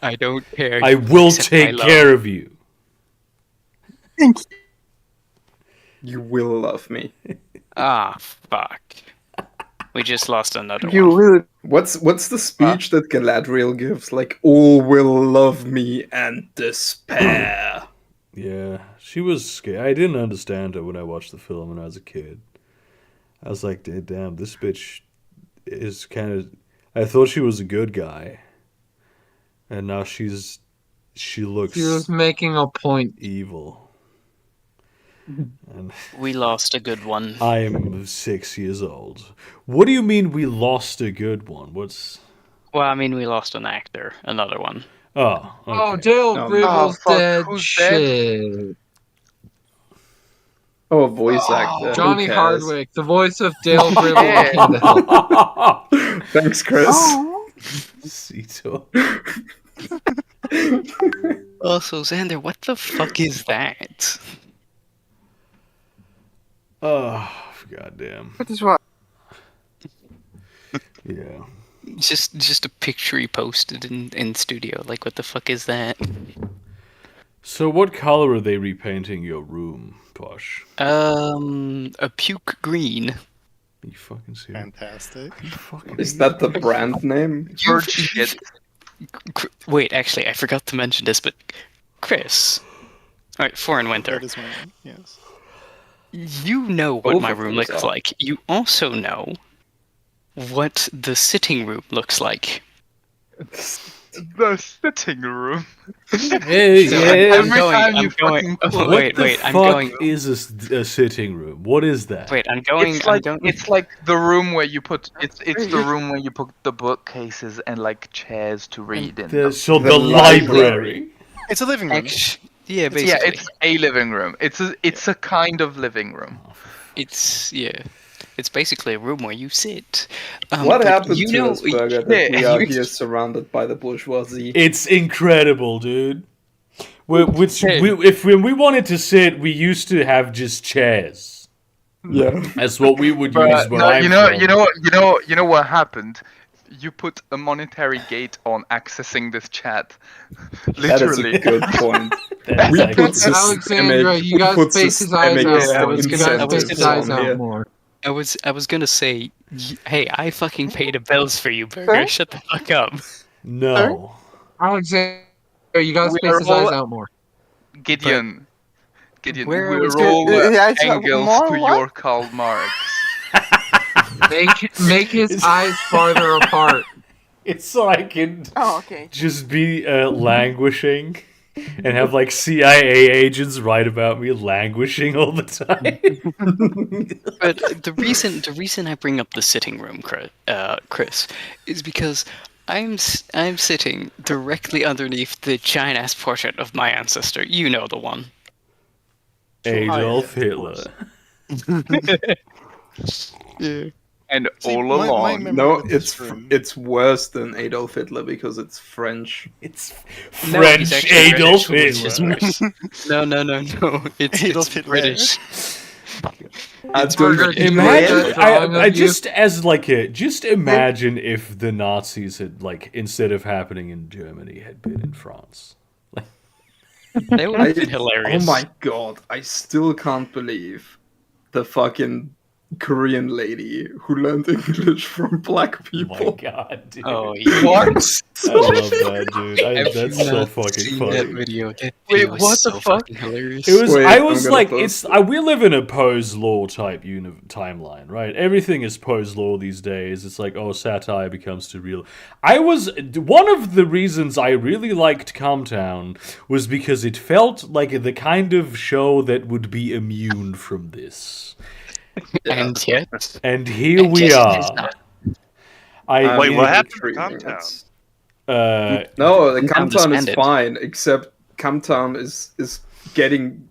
I don't care.
I will take care of you.
You will love me.
Ah, fuck. We just lost another
You
one.
will.
What's the speech that Galadriel gives? Like, all will love me and despair.
Yeah, she was scared. I didn't understand her when I watched the film when I was a kid. I was like, damn, this bitch is kind of... I thought she was a good guy. And now she looks
She was making a point.
evil. And
We lost a good one.
I am 6 years old. What do you mean we lost a good one? What's...
Well, I mean, we lost an actor. Another one.
Oh, okay.
Oh, Dale
No.
Gribble's
Oh, fuck,
dead.
who's dead?
Shit.
Oh, a voice actor. Who
Johnny
cares?
Hardwick, the voice of Dale Gribble in King of the Hill.
Thanks, Chris.
Sito.
Also, Xander, what the fuck is that?
Oh, goddamn.
What is what?
Yeah.
Just a picture he posted in studio. Like, what the fuck is that?
So what color are they repainting your room, Posh?
A puke green.
Are you fucking serious?
Fantastic.
Is that the brand name?
Bird shit.
Wait, actually, I forgot to mention this, but Chris. Alright, Foreign Winter.
That is my name. Yes.
You know what
Both
my
of
room
those
looks
are.
like. You also know what the sitting room looks like.
The sitting room.
Hey,
So
yeah.
Every time you fucking
oh,
pull
wait,
What the
I'm
fuck
going.
is a sitting room? What is that?
Wait, I'm going.
It's like
I'm going.
it's like the room where you put it's the room where you put the bookcases and like chairs to read in.
So
The
the
library.
library.
It's a living room.
Yeah, basically.
Yeah, it's a living room. It's a kind of living room.
It's basically a room where you sit.
What
but
happened
you
to
know,
us, Burger, that we
yeah,
are
you-
here surrounded by the bourgeoisie?
It's incredible, dude. When we wanted to sit, we used to have just chairs.
Yeah.
That's what we would use
But
where
no,
I'm from.
you know what happened? You put a monetary gate on accessing this chat.
That is a
Literally.
good point.
That's
We
actually-
put systemic,
Alexandra, you guys
put
space his eyes
systemic
out.
I was gonna- I was
Space his
gonna-
eyes
on
out
here.
more.
I was gonna say, hey, I fucking pay the bills for you, Burger.
Huh?
Shut the fuck up.
No.
Alexandra, you gotta
We
space
are
his
all-
eyes out more.
Gideon,
Where
we're
was
all
Yeah, it's
Engels
more
to
what?
your Karl Marx.
Make his eyes farther apart.
It's so I can
Oh, okay.
just be languishing and have like CIA agents write about me languishing all the time.
But the reason I bring up the sitting room, Chris, is because I'm sitting directly underneath the giant ass portrait of my ancestor. You know the one.
Adolf Hitler.
Yeah.
And
See,
all
my
along.
memory
No,
of this room-
it's worse than Adolf Hitler because it's French.
It's
No,
French
he's actually
Adolf
British, which is
Hitler.
worse. No. It's
Adolf Hitler.
British.
It's
Burger, can you make
Imagine,
that drawing
I
of you?
just as like a just imagine if the Nazis had like instead of happening in Germany had been in France.
That would have been hilarious.
Oh my god, I still can't believe the fucking Korean lady who learned English from black
Oh
people.
my god, dude.
Oh, yeah.
What?
I love that, dude.
Have
That's
you
so
not
fucking
seen
funny.
that video? That
Wait,
video is
what the
so
fuck?
fucking hilarious.
It was.
Wait,
I
I'm
was
gonna
like,
post
it's. We live in a Poe's law type timeline, right? Everything is Poe's law these days. It's like, oh, satire becomes too real. One of the reasons I really liked Calmtown was because it felt like the kind of show that would be immune from this.
And yet,
And here
And
we
yet it is
are.
not.
Wait, what happened to
treating
Calmtown?
it. No, the
Calmtown
Camtown is
disbanded.
fine, except Camtown is getting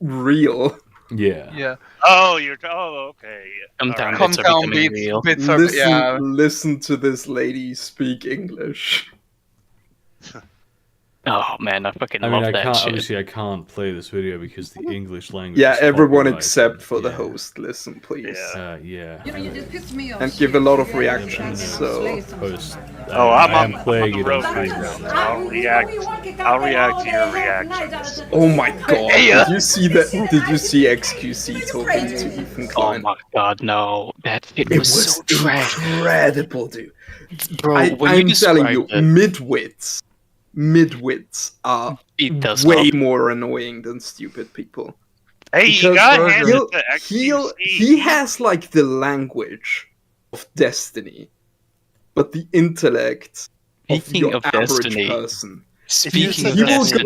real.
Yeah.
Yeah.
Oh, okay.
Come
All
down,
right.
Come
bits are
down
becoming
beats,
real.
bits are,
Listen,
yeah.
listen to this lady speak English.
Oh man, I fucking
I mean,
love
I
that
can't.
shit.
Obviously, I can't play this video because the English language.
Yeah,
is
everyone
copyrighted.
except for the
Yeah.
host, listen, please.
Yeah.
Yeah.
You know, you just pissed me off.
And give a lot of
You're
reactions, so...
Post.
Oh,
I
I'm
am
on
playing
the
it
road
on
right
stream.
now. I'll react to your reactions.
Oh my god, did you see that? Did you see XQC talking to Ethan
Oh
Klein?
my god, no. That shit
It
was,
was
so trash.
incredible, dude.
Bro, when
I'm
you
telling you,
described
midwits are
it does
way
not.
more annoying than stupid people.
Hey, you
Because
gotta hand
he'll-
it to
he'll-
XQC.
he has like the language of destiny, but the intellect of
Speaking
your
of
average
Destiny,
person.
Speaking of
He will
Destiny,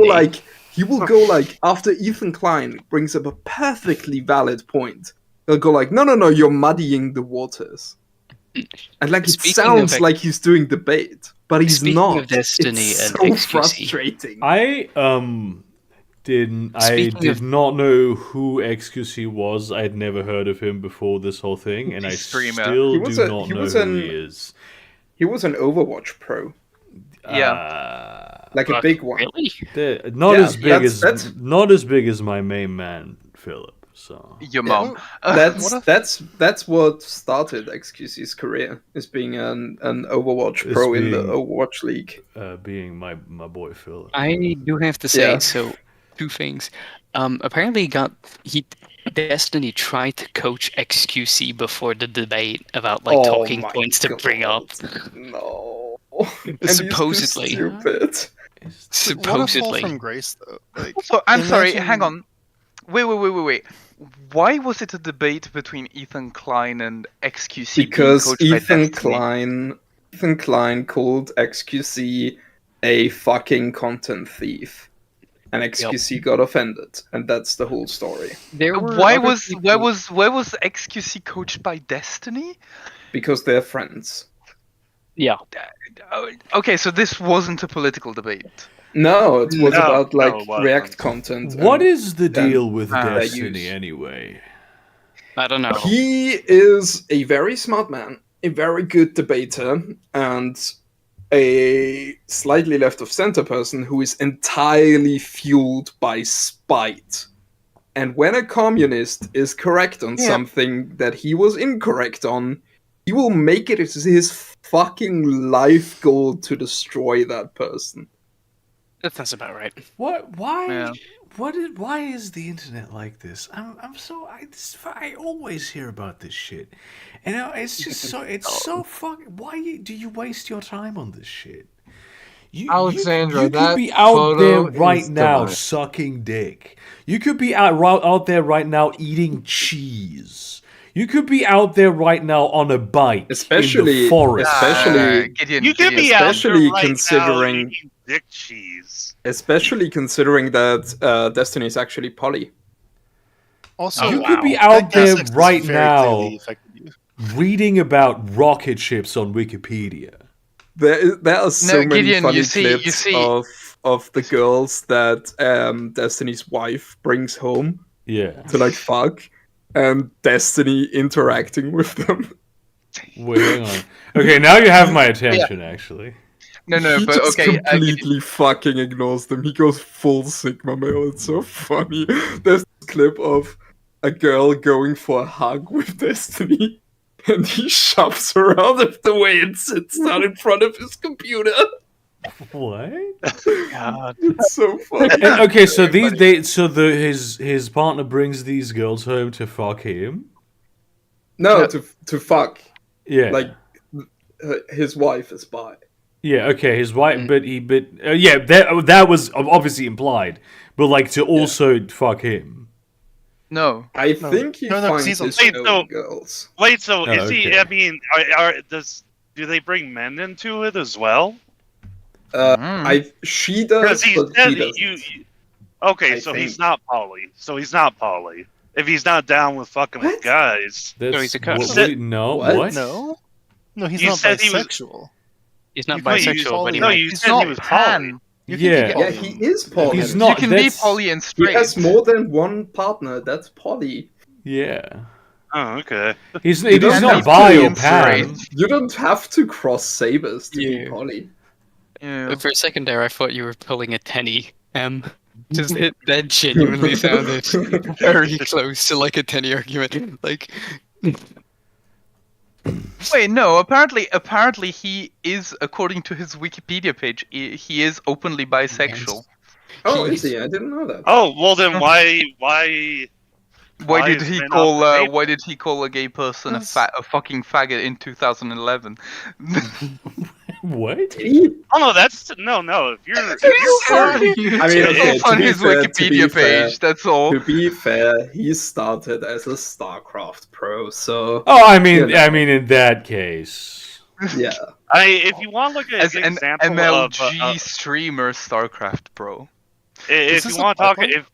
go like after Ethan Klein brings up a perfectly valid point. He'll go like, no, you're muddying the waters, and like it
Speaking
sounds
of-
like he's doing debate, but he's
Speaking
not.
of Destiny
it's
and
so
XQC.
frustrating.
I
Speaking
did
of-
not know who XQC was. I had never heard of him before this whole thing, and I
He's a streamer.
still
He was
do
a-
not
he
know
was
who
an-
he is.
He was an Overwatch pro,
Yeah.
like a
Fuck,
big one.
Really?
Not
Yeah,
as big
that's-
not as big as my main man Philip. So
Your mom.
That's what started XQC's career, is being an Overwatch
It's
pro in the
being-
Overwatch League.
being my boy Philip.
I do have to say,
Yeah.
so two things. Apparently, Destiny tried to coach XQC before the debate about like
Oh
talking
my
points to bring up.
No. And he's too
Supposedly.
stupid.
What a fall
Supposedly,
from grace, though. Like,
So I'm sorry,
imagine-
hang on. Wait. Why was it a debate between Ethan Klein and XQC? being
Because
coached by
Ethan
Destiny?
Klein called XQC a fucking content thief. And XQC got offended, and that's the whole story.
there were
Why
other
was
people-
why was XQC coached by Destiny?
Because they're friends.
Yeah,
Okay, so this wasn't a political debate.
No, it was
No,
about like
it wasn't.
React content.
What
and
is the deal with
their
Destiny
use.
anyway?
I don't know.
He is a very smart man, a very good debater, and a slightly left of center person who is entirely fueled by spite And when a communist is correct on something that he was incorrect on, he will make it his fucking life goal to destroy that person.
That's about right.
What? Why?
Yeah.
Why is the internet like this? I always hear about this shit, and it's just so fucking. Why do you waste your time on this shit?
Alexandra,
you could
that
be out
photo
there right
is
now
divine.
sucking dick. You could be out there right now eating cheese. You could be out there right now on a bike in the
Especially,
forest.
Gideon,
You could
Gideon.
be out there
especially
right
considering-
now eating dick cheese.
Especially considering that Destiny is actually poly.
Also,
You could be
that
out
gas
there
X is
right
very
now
clearly affected you.
reading about rocket ships on Wikipedia.
There are so many
Gideon,
funny
you see-
clips of the girls that Destiny's wife brings home
Yeah.
to like fuck, and Destiny interacting with them.
Wait, hang on. Okay, now you have my attention, actually.
No,
He
but
just
okay.
completely fucking ignores them. He goes full Sigma male. It's so funny. There's this clip of a girl going for a hug with Destiny, and he shoves her out of the way and sits down in front of his computer.
What?
God.
It's so funny.
And, okay, so his partner brings these girls home to fuck him.
No, to fuck.
Yeah.
Like his wife is bi.
Yeah, okay, his wife, that was obviously implied, but like to also fuck him.
No.
I think he
No, 'cause
finds
he's on-
his
Wait,
own
so-
girls.
Wait, so
Oh,
is he?
okay.
I mean, do they bring men into it as well?
She does,
Because he
but
said
he doesn't.
Okay,
I
so
think.
he's not poly. So he's not poly. If he's not down with fucking with guys,
That's,
he's a cuck.
what?
No, he's
You
not
said he was-
bisexual.
He's not
No, you-
bisexual, but he
no,
might.
you
He's
said
not
he was
Pan.
poly.
You can
Yeah.
get
Yeah, he is poly.
He's not.
You can be
that's-
poly and
He
straight.
has more than one partner. That's poly.
Yeah.
Oh, okay.
He's
You don't
not
have
bi
to
or
be
pan.
You don't have to cross sabers to be
Yeah.
poly.
Yeah.
For a second there, I thought you were pulling a Tenny. Just that genuinely sounded very close to like a Tenny argument. Like,
Wait, no. Apparently, he is, according to his Wikipedia page, he is openly bisexual.
Oh, is he? I didn't know that.
Oh, well then why?
Why
Why
did
is
he
Ben
call?
off the table?
Why did he call a gay person a fucking faggot in 2011?
What?
Oh no, that's no. If you're
I mean, okay,
It's on
to be
his
fair,
Wikipedia page. That's all.
To be fair, he started as a StarCraft pro, so
Oh, I mean,
You know.
in that case.
yeah.
if you want to look at
As
an
an
example
MLG
of
streamer, StarCraft pro.
if
this
you
a
want to talk
pipeline?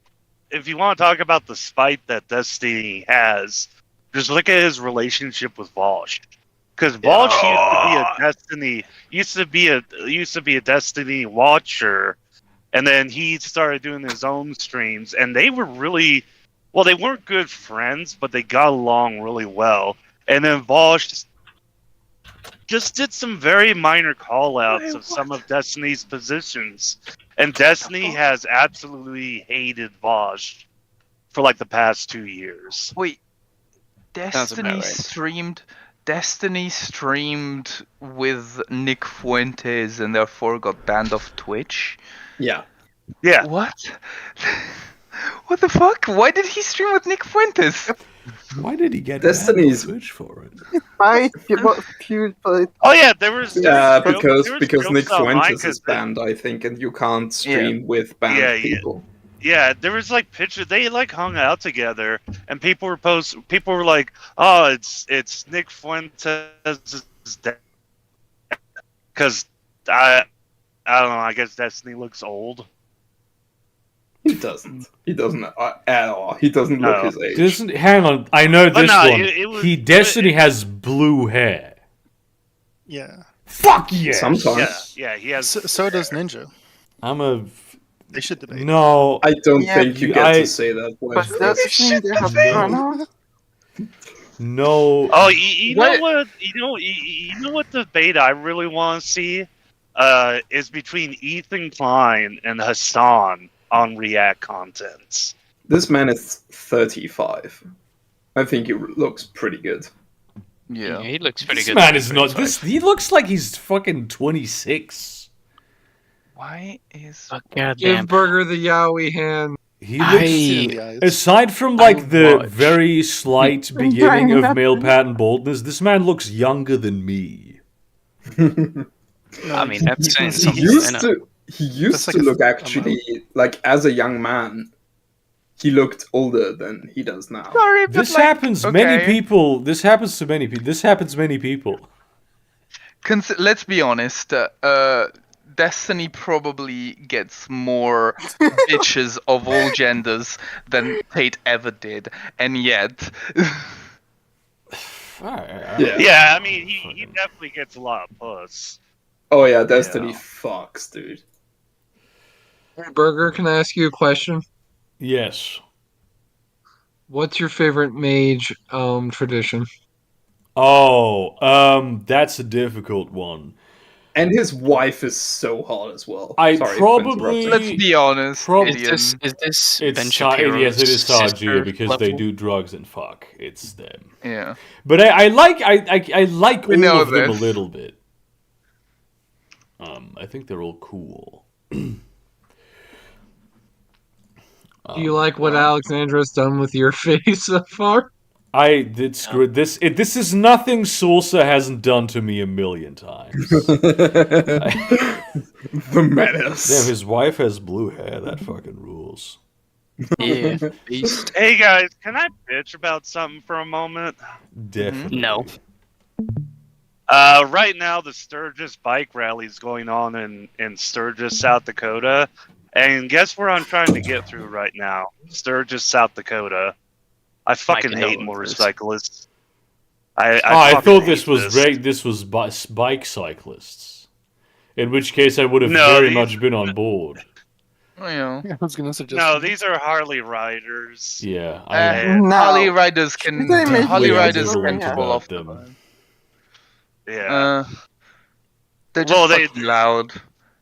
if you want to talk about the spite that Destiny has, just look at his relationship with Volsh. Because Volsh used to be a Destiny watcher, and then he started doing his own streams, and they were really they weren't good friends, but they got along really well. And then Volsh just did some very minor call-outs of some of Destiny's positions. And Destiny has absolutely hated Vosh for like the past 2 years.
Wait,
Sounds about right.
Destiny streamed with Nick Fuentes and therefore got banned off Twitch.
Yeah.
Yeah.
What? What the fuck? Why did he stream with Nick Fuentes?
Why did he get
Destiny's-
banned on Twitch for it?
Right? Feud, but
Oh yeah, there was
because
jokes
Nick
online
Fuentes
'cause
is banned, I think, and you can't stream with banned
Yeah.
people.
Yeah, there was like pictures. They like hung out together, and people were like, "Oh, it's Nick Fuentes' dad," because I don't know. I guess Destiny looks old.
He doesn't. He doesn't at all. He doesn't look
No.
his age.
Doesn't hang on? I know
But
this
no,
one.
it was-
Destiny has blue hair.
Yeah.
Fuck yes.
Sometimes.
Yeah, he has.
So does Ninja.
I'm a
They should debate.
no.
I don't
Yeah,
think you get
I-
to say that word.
but doesn't they have pronoun?
No.
Oh, you know
What?
what? You know what debate I really want to see is between Ethan Klein and Hassan on React contents.
This man is 35. I think he looks pretty good.
Yeah.
He looks pretty
This
good.
man is not. This he looks like he's fucking 26.
Why is
Goddamn.
Give Burger the Yowie hand.
He
I-
looks.
See the eyes.
Aside from like the
watched-
very slight
Enjoying
beginning of
that
male
thing.
pattern baldness, this man looks younger than me.
I mean, that's saying
He
something.
used
innit?
to. He used
That's like
to
a-
look
a
actually like as a young man. He looked older than he does now.
Sorry, but
This
like,
happens
okay.
many people. This happens to many people. This happens many people.
Let's be honest. Destiny probably gets more bitches of all genders than Tate ever did, and yet,
Yeah, I mean, he definitely gets a lot of puss.
Oh yeah, Destiny
Yeah.
fucks, dude.
Hey, Burger, can I ask you a question?
Yes.
What's your favorite mage tradition?
Oh, that's a difficult one.
And his wife is so hot as well.
I
Sorry for
probably-
interrupting.
let's be honest,
Prob-
Gideon.
Is this
It's
Ben Shapiro's
yes, it is
sister
Sargia because they
level?
do drugs and fuck. It's them.
Yeah.
But I like
We
all
know
of them a
this.
little bit. I think they're all cool.
Do you like what Alexandra's done with your face so far?
This is nothing Salsa hasn't done to me a million times.
The menace.
Damn, his wife has blue hair. That fucking rules.
Yeah, beast.
Hey guys, can I bitch about something for a moment?
Definitely.
No.
Right now the Sturgis bike rally is going on in Sturgis, South Dakota. And guess where I'm trying to get through right now? Sturgis, South Dakota. I fucking
Might know
hate
what it is.
motorcyclists. I
I
fucking
thought
hate
this was bike cyclists. In which case, I would have
No,
very
these-
much been on board.
You know,
I was gonna suggest.
No, these are Harley riders.
Yeah,
No.
Harley riders can
They make
Harley
me
riders
ambivalent
can
about
pull off
them.
the line.
Yeah.
They're just
Well, they-
fucking loud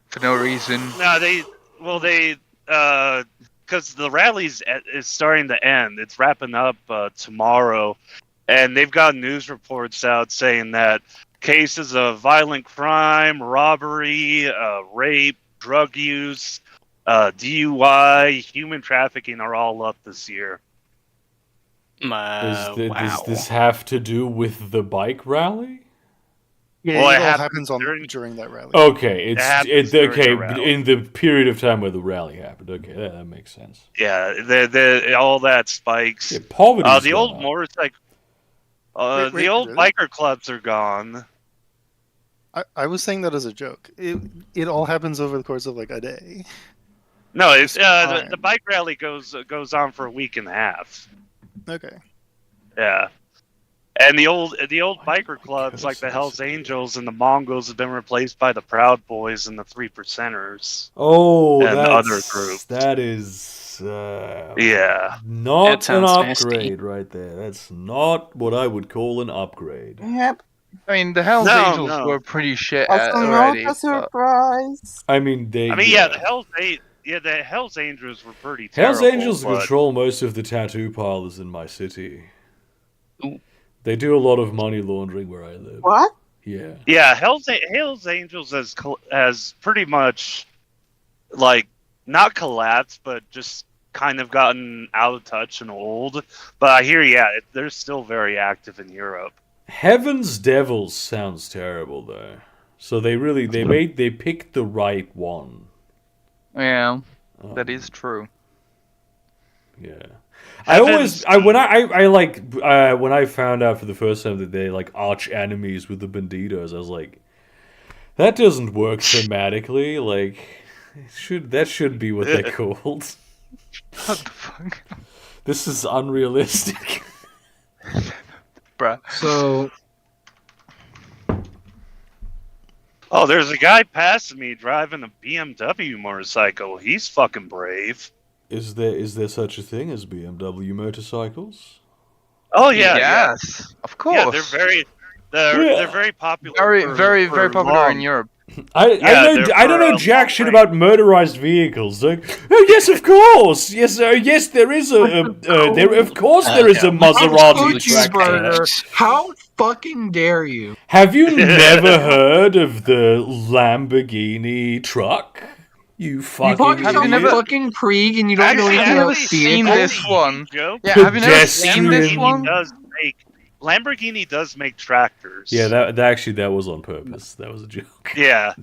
for no reason.
No, because the rally's is starting to end. It's wrapping up tomorrow, and they've got news reports out saying that cases of violent crime, robbery, rape, drug use, DUI, human trafficking are all up this year.
Does
Wow.
this have to do with the bike rally?
Yeah,
Well,
it
it
all
happens
happens during that rally.
Okay,
happens
it's
during
okay
the rally.
in the period of time where the rally happened. Okay, that makes sense.
Yeah, all that spikes.
Yeah, poverty's
The old
gone up.
motorcycle,
Wait,
the old
really?
biker clubs are gone.
I was saying that as a joke. It all happens over the course of like a day.
No, it's the
Fine.
bike rally goes on for a week and a half.
Okay.
Yeah, and the old biker clubs like the Hell's Angels and the Mongols have been replaced by the Proud Boys and the Three Percenters.
Oh,
and
that's,
other groups.
That is
Yeah,
not
That
an
sounds nasty.
upgrade right there. That's not what I would call an upgrade.
Yep.
I mean, the Hell's
No,
Angels
no.
were pretty shit
Also
already.
not a
but-
surprise.
I mean,
the Hell's Angels were pretty
Hell's
terrible.
Angels
but-
control most of the tattoo parlors in my city.
Ooh.
They do a lot of money laundering where I live.
What?
Yeah.
Yeah, Hell's Angels has pretty much like not collapsed, but just kind of gotten out of touch and old. But I hear, they're still very active in Europe.
Heaven's Devils sounds terrible though. So they picked the right one.
Yeah, that is true.
Yeah.
Heaven's
when I found out for the first time that they're like arch enemies with the Banditos, I was like, that doesn't work thematically. Like, that should be what they're called.
What the fuck,
This is unrealistic.
bruh?
So,
Oh, there's a guy passing me driving a BMW motorcycle. He's fucking brave.
Is there such a thing as BMW motorcycles?
Oh yeah,
yes, of course.
yeah. They're very popular.
very
for
popular in
long-
Europe.
I don't know jack shit about motorized vehicles. Like, oh yes, of course. Yes, yes, there is there. Of course, there is a Maserati tractor.
How fucking dare you?
Have you never heard of the Lamborghini truck? You
You bought yourself
fucking
a
idiot.
fucking Krieg and you don't know
Actually,
anything
have you
about
seen
vehicles?
this one?
Joke.
Yeah, have you never seen this
Pedestrian.
one?
Lamborghini does make tractors.
Yeah, that was on purpose. That was a joke.
Yeah.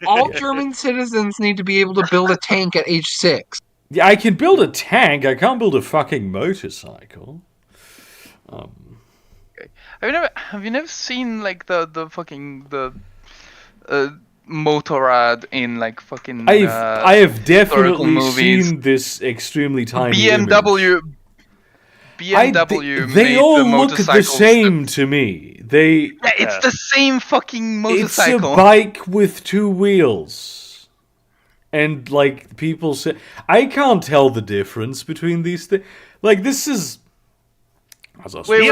All German citizens need to be able to build a tank at age 6.
Yeah, I can build a tank. I can't build a fucking motorcycle.
Have you never seen like the fucking Motorrad in like fucking
I have definitely
movies?
seen this extremely tiny
BMW
image.
BMW
They
made
all
the
look the
motorcycles
same to me.
Yeah, it's the same fucking motorcycle.
It's a bike with 2 wheels. And like people say, I can't tell the difference between these things. Like this is.
Wait.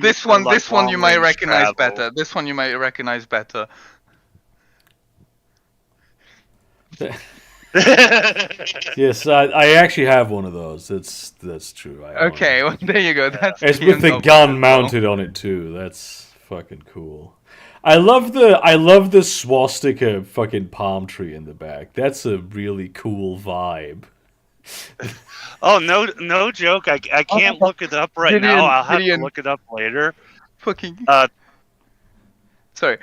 This one you might recognize better. This one you might recognize better.
Yes, I actually have one of those. That's true.
Okay, well, there you go. That's
it's with the gun mounted on it too. That's fucking cool. I love the swastika fucking palm tree in the back. That's a really cool vibe.
Oh, no joke. I can't look it up right now. I'll have to look it up later.
Fucking. Sorry.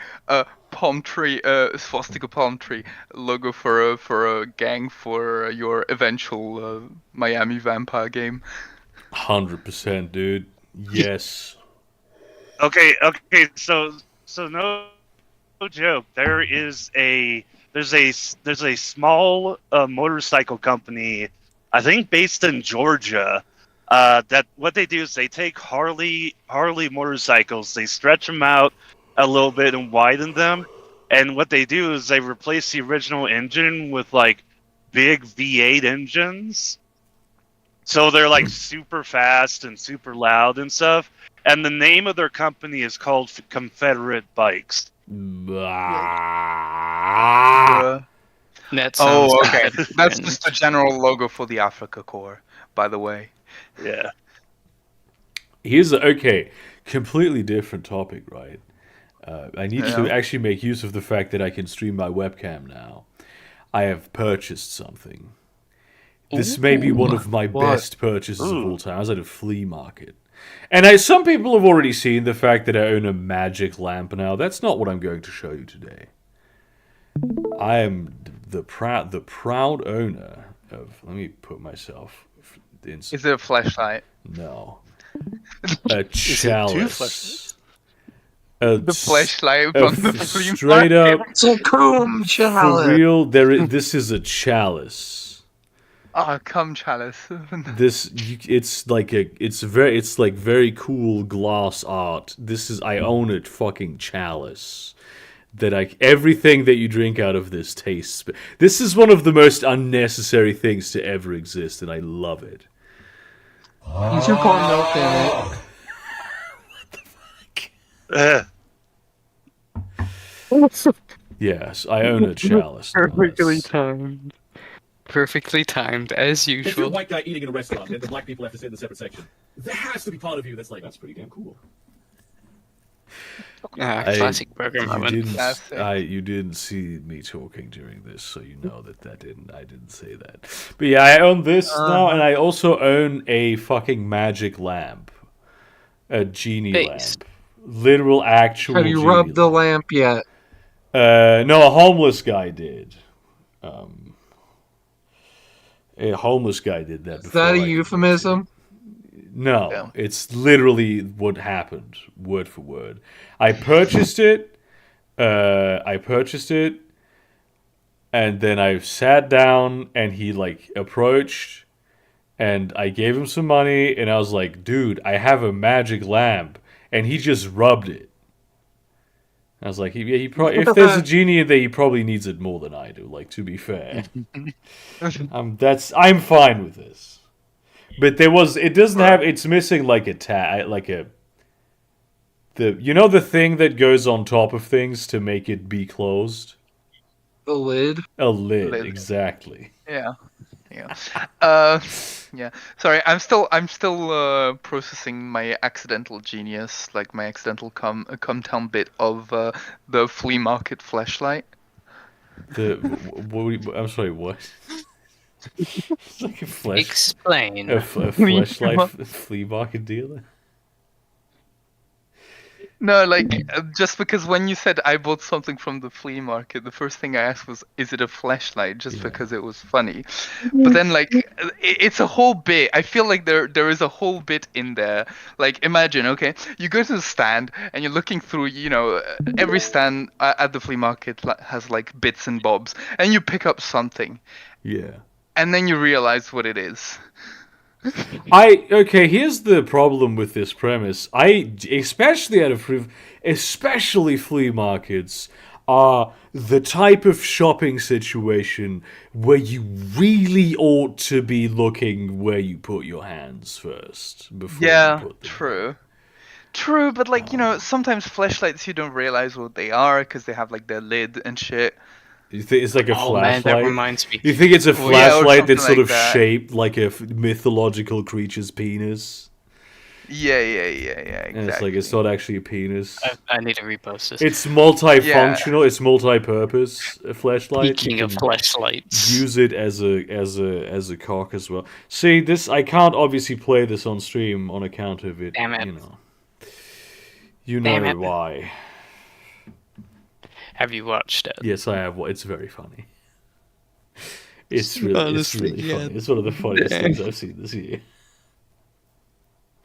Palm tree. Swastika palm tree logo for a gang for your eventual Miami Vampire game.
100%, dude. Yes.
Okay. So no joke. There's a small motorcycle company, I think based in Georgia, that what they do is they take Harley motorcycles, they stretch them out a little bit and widen them, and what they do is they replace the original engine with like big V8 engines, so they're like super fast and super loud and stuff. And the name of their company is called Confederate Bikes.
Okay. That's just the general logo for the Africa Corps, by the way.
Yeah.
Here's completely different topic, right? I need to actually make use of the fact that I can stream my webcam now. I have purchased something. This may be one of my best purchases of all time. I was at a flea market. And some people have already seen the fact that I own a magic lamp now. That's not what I'm going to show you today. I am the proud owner of... Let me put myself...
Is it a flashlight?
No. A chalice.
The flashlight from the flea
straight
market.
up.
It's a cum chalice.
For real, this is a chalice.
Ah, cum chalice.
It's very cool glass art. I own a fucking chalice. Everything that you drink out of this tastes. This is one of the most unnecessary things to ever exist, and I love it.
You should pour milk in it.
Yes, I own a chalice.
Perfectly timed. Perfectly timed, as usual.
If you're a white guy eating in a restaurant and the black people have to sit in a separate section, there has to be part of you that's pretty damn cool.
Classic burger moment.
You didn't see me talking during this, so you know I didn't say that. But yeah, I own this now, and I also own a fucking magic lamp. A genie lamp. Literal, actual
Have you rubbed the lamp yet?
No, a homeless guy did. A homeless guy did that.
Is that a euphemism?
No, it's literally what happened, word for word. I purchased it, and then I sat down, and he approached, and I gave him some money, and I was like, dude, I have a magic lamp, and he just rubbed it. I was like, he probably, if there's a genie in there, he probably needs it more than I do. To be fair, I'm fine with this. But it's missing a the thing that goes on top of things to make it be closed?
The lid.
A lid,
Lid.
exactly.
Yeah. Yeah. Sorry, I'm still processing my accidental genius, like my accidental come town bit of the flea market flashlight.
I'm sorry, what? It's like a
Explain.
fleshlight flea market dealer.
No, like just because when you said I bought something from the flea market, the first thing I asked was, "Is it a flashlight?" Just because it was funny. But then, like, it's a whole bit. I feel like there is a whole bit in there. Like, imagine, okay, you go to the stand and you're looking through. Every stand at the flea market has like bits and bobs, and you pick up something.
Yeah.
And then you realize what it is.
Here's the problem with this premise. Especially flea markets are the type of shopping situation where you really ought to be looking where you put your hands first before you put them.
True, but like, sometimes flashlights you don't realize what they are because they have like their lid and shit.
You think it's like a flashlight?
Man, that reminds me.
You think it's a flashlight that's sort
like
of
that.
shaped like a mythological creature's penis?
Yeah, exactly.
And it's like, it's not actually a penis.
I need to repost this.
It's multifunctional. It's multi-purpose. A flashlight.
Speaking of flashlights,
use it as a cock as well. See, this I can't obviously play this on stream on account of it.
Damn it.
You know why.
Have you watched it?
Yes, I have. It's very funny. It's really funny. It's one of the funniest things I've seen this year.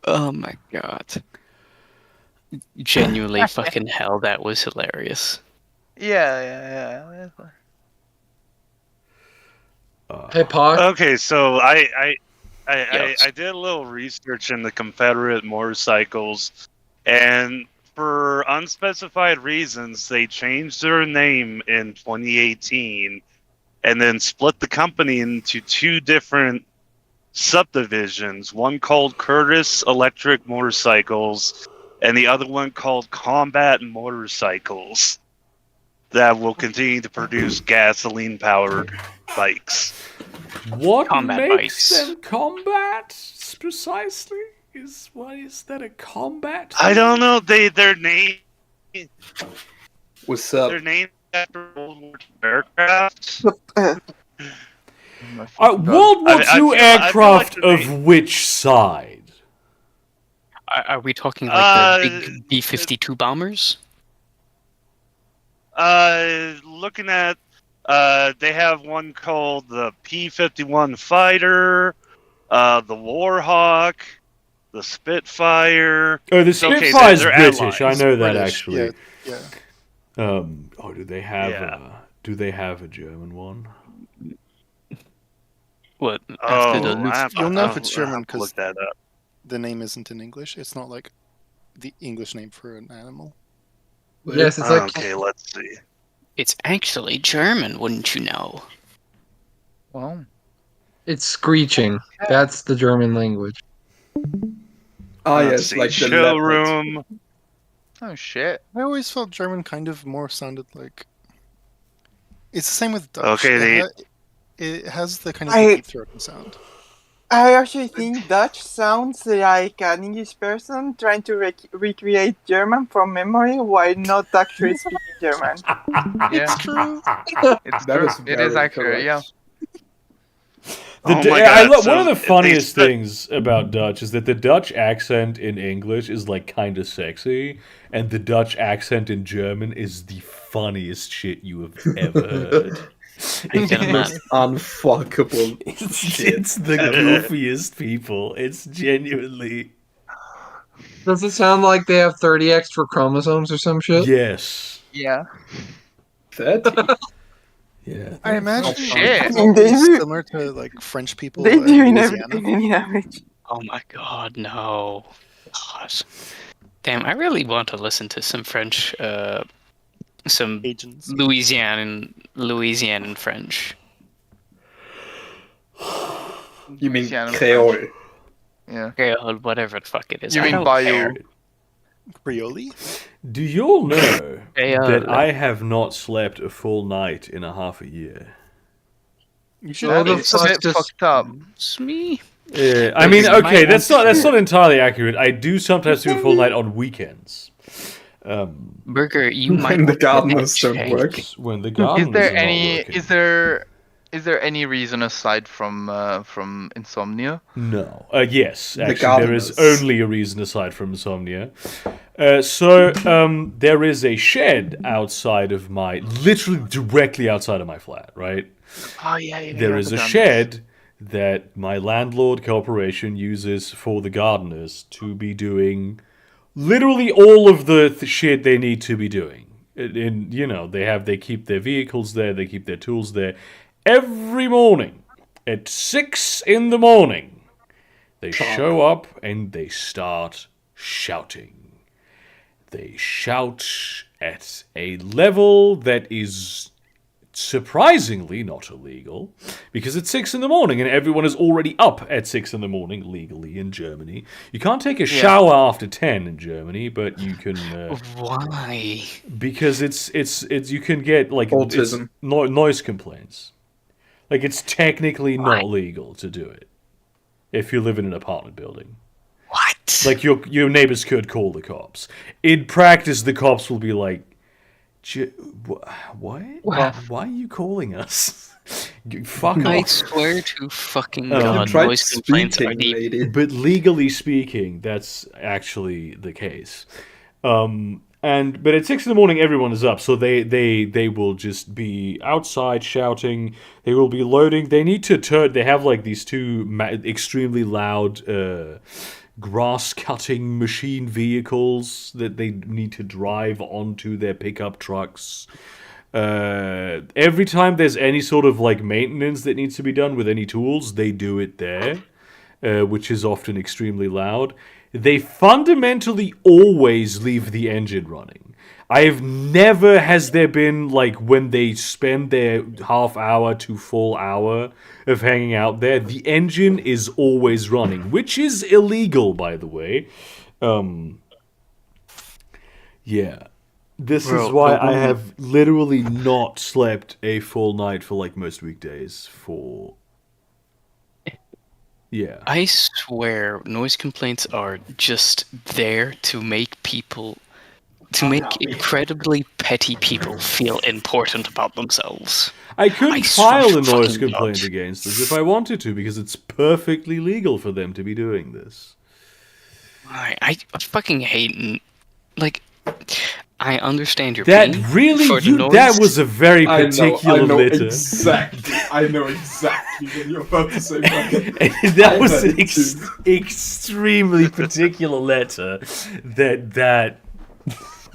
Oh my god. Genuinely fucking hell, that was hilarious.
Yeah.
Hey, Pac.
Okay, so I did a little research in the Confederate motorcycles, and for unspecified reasons, they changed their name in 2018 and then split the company into two different subdivisions, one called Curtis Electric Motorcycles and the other one called Combat Motorcycles, that will continue to produce gasoline-powered bikes.
What
Combat
makes
bikes.
them combat precisely? Why is that a combat?
I don't know. Their name.
What's up?
They're named after World War II aircraft.
World War
I
II
feel
aircraft
like
of which side?
Are we talking like the big B-52 bombers?
Looking at, they have one called the P-51 Fighter, the Warhawk, the Spitfire.
Oh, the Spitfire's
they're
British. I
allies.
know that
British,
actually.
yeah.
Do they have? Do they have a German one?
What?
You'll know if it's German because
look that up.
the name isn't in English. It's not like the English name for an animal.
Yes, it's like.
Okay, let's see.
It's actually German, wouldn't you know?
Well,
It's screeching. That's the German language.
Let's
Yes,
see.
like the
showroom.
oh shit.
I always felt German kind of more sounded like. It's the same with Dutch.
Okay,
it has the kind of deep throating sound.
I actually think Dutch sounds like an English person trying to recreate German from memory while not actually speaking German.
Yeah.
True.
It's
That
true.
is
It is
very
accurate,
correct.
yeah.
Oh my God,
one
so
of the funniest
they-
things about Dutch is that the Dutch accent in English is like kind of sexy, and the Dutch accent in German is the funniest shit you have ever heard.
Most unfuckable.
It's the goofiest people. It's genuinely.
Does it sound like they have 30 extra chromosomes or some shit?
Yes.
Yeah.
30?
Yeah.
I imagine
shit.
it's
They do-
similar to like French people.
They
in
do in
Louisiana.
everything in language.
Oh my god, no. Gosh. Damn, I really want to listen to some French, some
Agents.
Louisianan French.
You mean
Louisiana
Creole?
Yeah.
Creole, whatever the fuck it is.
You
I
mean
don't
Bayou?
care.
Creole?
Do you all know
Hey,
that I have not slept a full night in a half a year?
You should
Well,
have
the
It's a
fuck
bit
just
fucked up.
It's me.
I mean,
You
okay,
might
that's not entirely accurate. I do sometimes do a full night on weekends.
Burger, you might
When the
want to
gardeners don't
check.
work.
When the
Is
gardeners
there
are not
any?
working.
Is there any reason aside from insomnia?
No. Yes,
The
actually, there is
gardeners.
only a reason aside from insomnia. There is a shed outside of literally directly outside of my flat, right?
Oh yeah.
There is a shed that my landlord corporation uses for the gardeners to be doing literally all of the shit they need to be doing. And they keep their vehicles there, they keep their tools there. Every morning at 6 in the morning, they show up and they start shouting. They shout at a level that is surprisingly not illegal, because it's 6 in the morning and everyone is already up at 6 in the morning legally in Germany. You can't take a shower after 10 in Germany, but you can.
Why?
Because it's you can get
Autism.
Noise complaints. Like, it's technically not legal to do it if you live in an apartment building.
What?
Like, your neighbors could call the cops. In practice, the cops will be like, what? Why are you calling us? Fuck off.
I swear to fucking
You
God,
tried
noise complaints are
speaking,
the
lady.
But legally speaking, that's actually the case. But at 6 in the morning, everyone is up, so they will just be outside shouting. They will be loading. They need to turn. They have like these two extremely loud grass cutting machine vehicles that they need to drive onto their pickup trucks. Every time there's any sort of like maintenance that needs to be done with any tools, they do it there, which is often extremely loud. They fundamentally always leave the engine running. Never has there been, like, when they spend their half hour to full hour of hanging out there, the engine is always running, which is illegal, by the way. Yeah. This is why I have literally not slept a full night for, like, most weekdays for... Yeah.
I swear, noise complaints are just there to make incredibly petty people feel important about themselves.
I could
I
file
swear
a
to
noise
fucking
complaint
God.
against us if I wanted to, because it's perfectly legal for them to be doing this.
I fucking hate like. I understand your
That
pain
really,
for the noise.
that was a very
I
particular
know
letter.
exactly. I know exactly what you're about to say. Fucking.
That
I
was
heard
an
it too.
extremely particular letter that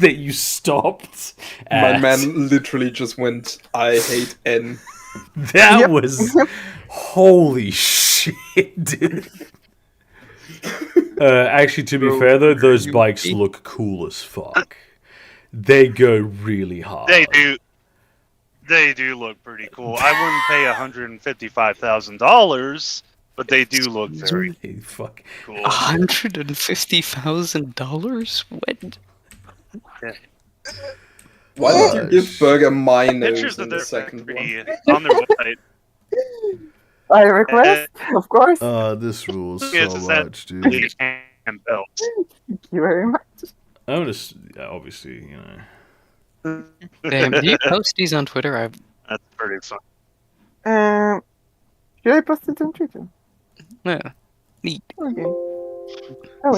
you stopped.
My
at.
man literally just went, I hate N.
That was holy shit, dude. Actually, to be fair though, those bikes look cool as fuck. They go really hard.
They do look pretty cool. I wouldn't pay $155,000, but they do look very
fuck.
cool.
$150,000? What?
Why did you give Burger my nose
Pictures
in
of
the
their
second
factory
one?
on their website.
I request, of course.
This rules so
Yes, is that
much, dude.
and belt.
Thank you very much.
I'm just obviously,
Damn, do you post these on Twitter?
That's pretty fun.
Should I post it on Twitter?
No. Neat.
Okay.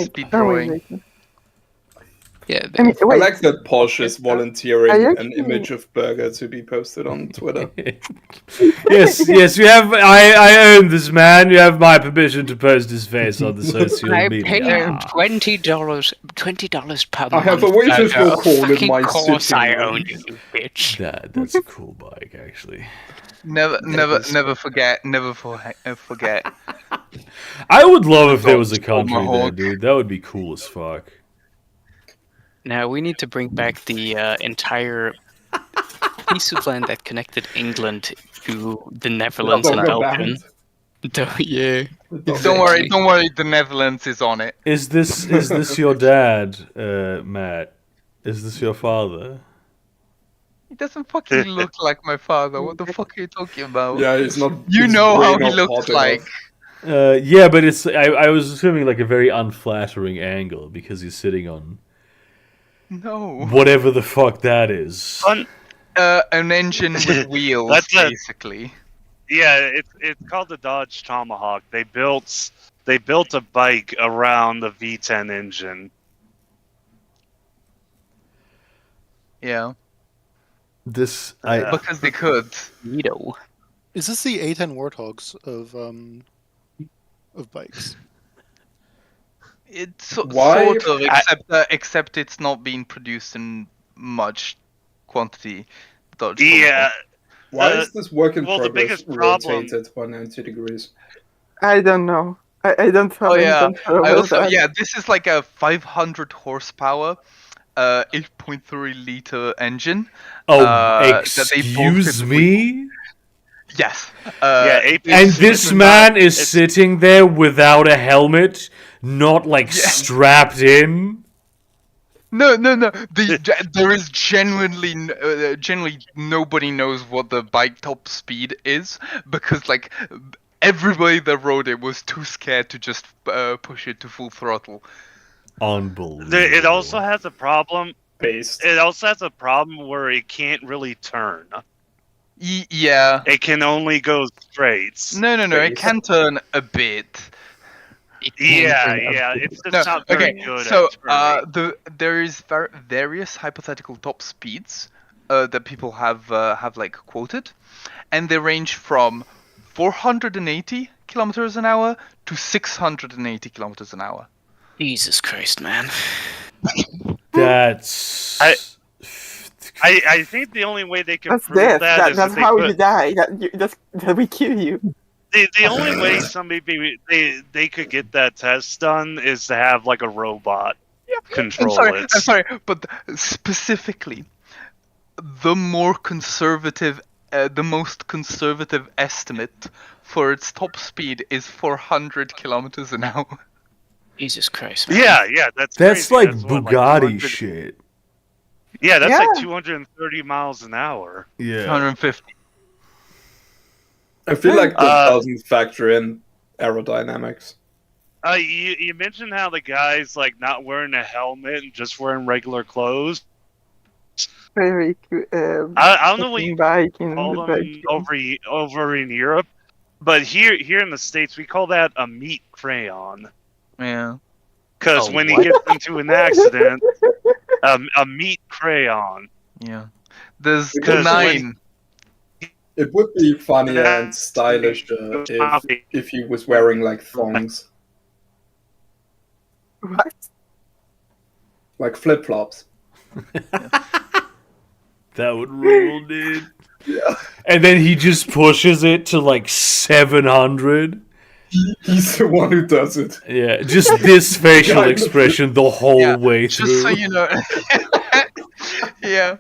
Speed drawing.
Yeah.
I mean,
I
wait.
like that Porsche is volunteering
I
an
actually-
image of Burger to be posted on Twitter.
yes, you have. I own this man. You have my permission to post his face on the social
I
media.
pay him $20 per month.
I have a waiter's
Burger.
will call in
Fucking
my
course
sitting
I
room.
own you, bitch.
That's a cool bike, actually.
Never forget.
I would love if there was a
Don't call my
country there,
hog.
dude. That would be cool as fuck.
Now we need to bring back the entire piece of land that connected England to the Netherlands and
Rubber
Belgium.
band.
Yeah.
Don't worry. The Netherlands is on it.
Is this your dad, Matt? Is this your father?
He doesn't fucking look like my father. What the fuck are you talking about?
Yeah, he's not.
You
he's
know
way
how he
not
looks
hot
like.
enough.
Yeah, but it's I was assuming like a very unflattering angle because he's sitting on
No.
whatever the fuck that is.
An engine with wheels, basically.
Yeah, it's called the Dodge Tomahawk. They built a bike around the V10 engine.
Yeah.
This
because they could.
Neato.
Is this the A10 Warthogs of bikes?
It's
Why?
sort of, except it's not being produced in much quantity. Dodge
Yeah.
Why is this work in
well, the
progress
biggest problem-
rotated by 90 degrees?
I don't know. I don't have any control over that.
This is like a 500 horsepower, 8.3 liter engine.
Excuse me?
Yes.
And this man is sitting there without a helmet, not like strapped in.
No. There is genuinely nobody knows what the bike top speed is because like everybody that rode it was too scared to just push it to full throttle.
Unbelievable.
It also has a problem.
Based.
It also has a problem where it can't really turn.
Yeah.
It can only go straight.
No. It can turn a bit.
Yeah. It's just not very good.
So
at turning.
there is various hypothetical top speeds that people have like quoted, and they range from 480 kilometers an hour to 680 kilometers an hour.
Jesus Christ, man.
That's.
I think the only way they can
That's
prove
death.
that is
That's
if they
how
put,
you die. That we kill you.
The only way somebody they could get that test done is to have like a robot control it.
I'm sorry, but specifically, the most conservative estimate for its top speed is 400 kilometers an hour.
Jesus Christ, man.
Yeah, that's crazy.
like
That's what,
Bugatti shit.
Yeah, that's like 230 miles an hour.
Yeah.
250.
I feel like that doesn't factor in aerodynamics.
You mentioned how the guy's like not wearing a helmet and just wearing regular clothes.
Very
I don't know what you
bike in
call
the
them
bike.
over in Europe, but here in the States we call that a meat crayon.
Yeah.
Because when he gets into an accident, a meat crayon.
Yeah. There's
Because
9.
It would be funny and stylish if he was wearing like thongs,
What?
like flip flops.
That would rule, dude.
Yeah.
And then he just pushes it to like 700.
He's the one who does it.
Yeah, just this facial expression the whole way through.
Just so you know. Yeah.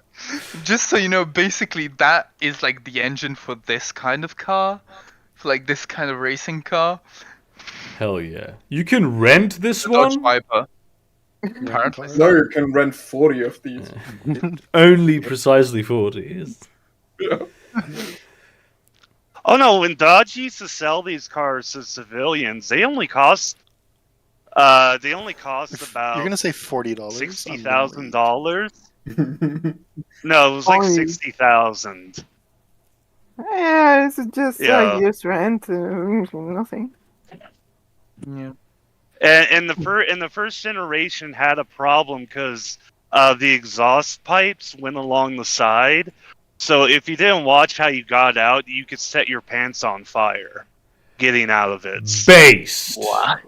Just so you know, basically that is like the engine for this kind of car. For like this kind of racing car.
Hell yeah. You can rent this
The Dodge
one?
Viper. Apparently.
No, you can rent 40 of these.
Only precisely 40. Yes.
Yeah.
Oh no! When Dodge used to sell these cars to civilians, they only cost about.
You're gonna say $40.
$60,000. No, it was like
Only-
60,000.
Yeah, it's just
Yeah.
like year's rent. Nothing.
Yeah.
And the first generation had a problem because the exhaust pipes went along the side. So if you didn't watch how you got out, you could set your pants on fire getting out of it.
Based.
What?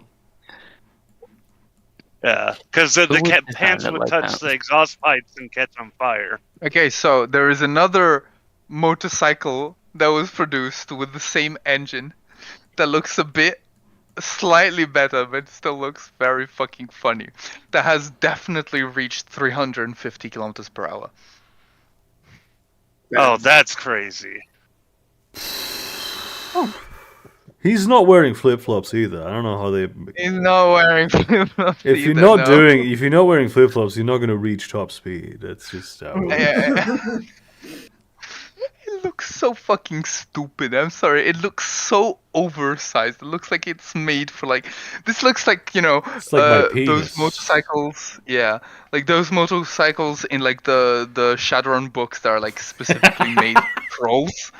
Yeah, because the
Who would design
pants
it
would
like
touch
that?
the exhaust pipes and catch on fire.
Okay, so there is another motorcycle that was produced with the same engine that looks slightly better, but still looks very fucking funny. That has definitely reached 350 kilometers per hour.
Oh, that's crazy.
He's not wearing flip flops either. I don't know how they.
He's not wearing flip-flops
If you're
either,
not
no.
doing, if you're not wearing flip flops, you're not gonna reach top speed. That's just how.
It looks so fucking stupid. I'm sorry. It looks so oversized. It looks like it's made for like. This looks like
It's like my penis.
those motorcycles. Yeah, like those motorcycles in like the Shadowrun books that are like specifically made for trolls.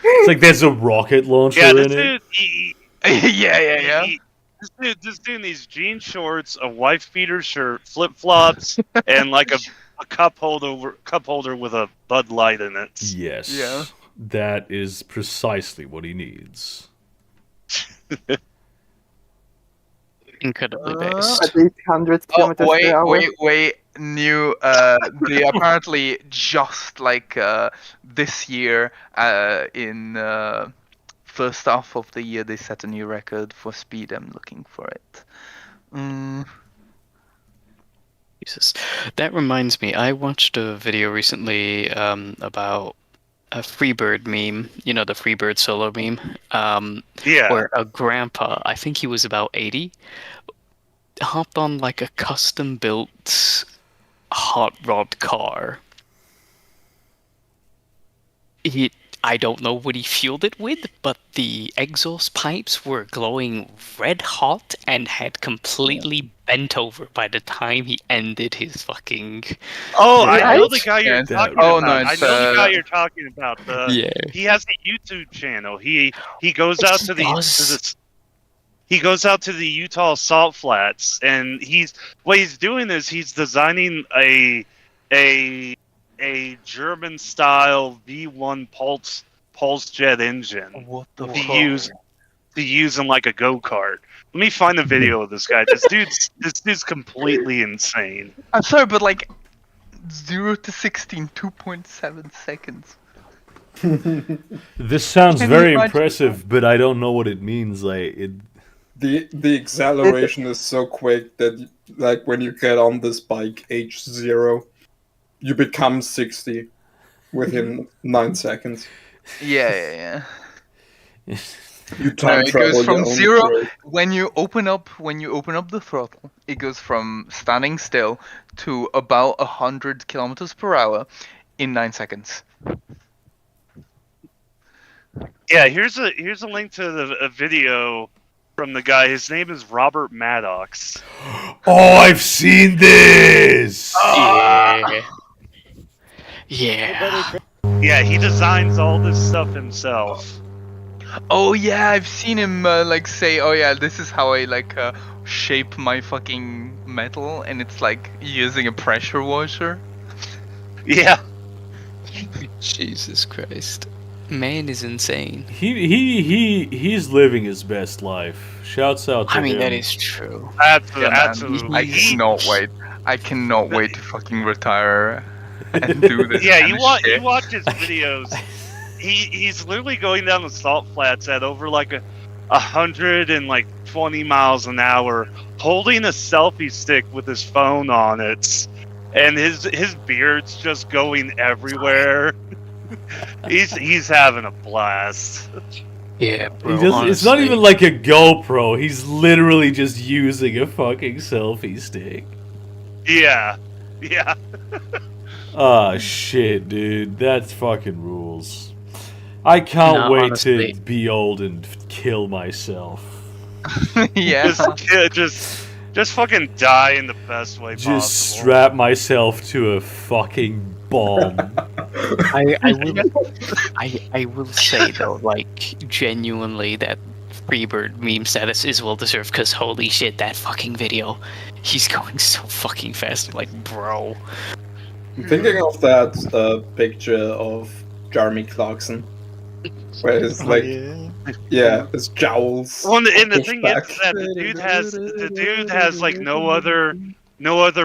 It's like there's a rocket launcher
Yeah,
in
this
it.
dude.
Yeah.
This dude in these jean shorts, a wife beater shirt, flip flops, and like a cup holder with a Bud Light in it.
Yes.
Yeah.
That is precisely what he needs.
Incredibly based.
At least 100 kilometers per hour.
Wait. New. They apparently just like this year in first half of the year they set a new record for speed. I'm looking for it.
Jesus. That reminds me, I watched a video recently about a Freebird meme, you know, the Freebird solo meme,
Yeah.
where a grandpa, I think he was about 80, hopped on like a custom-built hot rod car. I don't know what he fueled it with, but the exhaust pipes were glowing red hot and had completely bent over by the time he ended his fucking.
Oh, I know the guy you're talking
Oh,
about.
no,
I
it's,
know the guy you're talking about.
Yeah.
He has a YouTube channel. He goes out to he goes out to the Utah salt flats, and what he's doing is he's designing a German style V1 pulse jet engine to use in like a go-kart. Let me find a video of this guy. This dude's completely insane.
I'm sorry, but like 0 to 16, 2.7 seconds.
This sounds
Can you
very
imagine
impressive, but I don't know what it means. Like it.
The acceleration is so quick that like when you get on this bike H0, you become 60 within 9 seconds.
Yeah.
You time
it
travel
goes from
your own
0
way.
when you open up the throttle. It goes from standing still to about 100 kilometers per hour in 9 seconds.
Yeah, here's a link to a video from the guy. His name is Robert Maddox.
Oh, I've seen this.
Yeah.
Yeah, he designs all this stuff himself.
Oh yeah, I've seen him like say, "Oh yeah, this is how I like shape my fucking metal," and it's like using a pressure washer.
Yeah.
Jesus Christ. Man is insane.
He's living his best life. Shouts out to him.
I mean, that is true.
Absolutely.
I cannot wait to fucking retire and do this.
Yeah,
kind
you
of
watch
shit.
his videos. He's literally going down the salt flats at over like 120 miles an hour, holding a selfie stick with his phone on it, and his beard's just going everywhere. He's having a blast.
Yeah, bro.
It's not even like a GoPro. He's literally just using a fucking selfie stick.
Yeah.
Ah, shit, dude. That's fucking rules. I can't wait
honestly.
to be old and kill myself.
Yeah.
Just fucking die in the best way possible.
Just strap myself to a fucking bomb.
I will say though, like genuinely, that Freebird meme status is well deserved. Because holy shit, that fucking video, he's going so fucking fast. Like, bro.
I'm thinking of that picture of Jeremy Clarkson, where it's like, his jowls.
Well, and the
pushed
thing
back.
is that the dude has like no other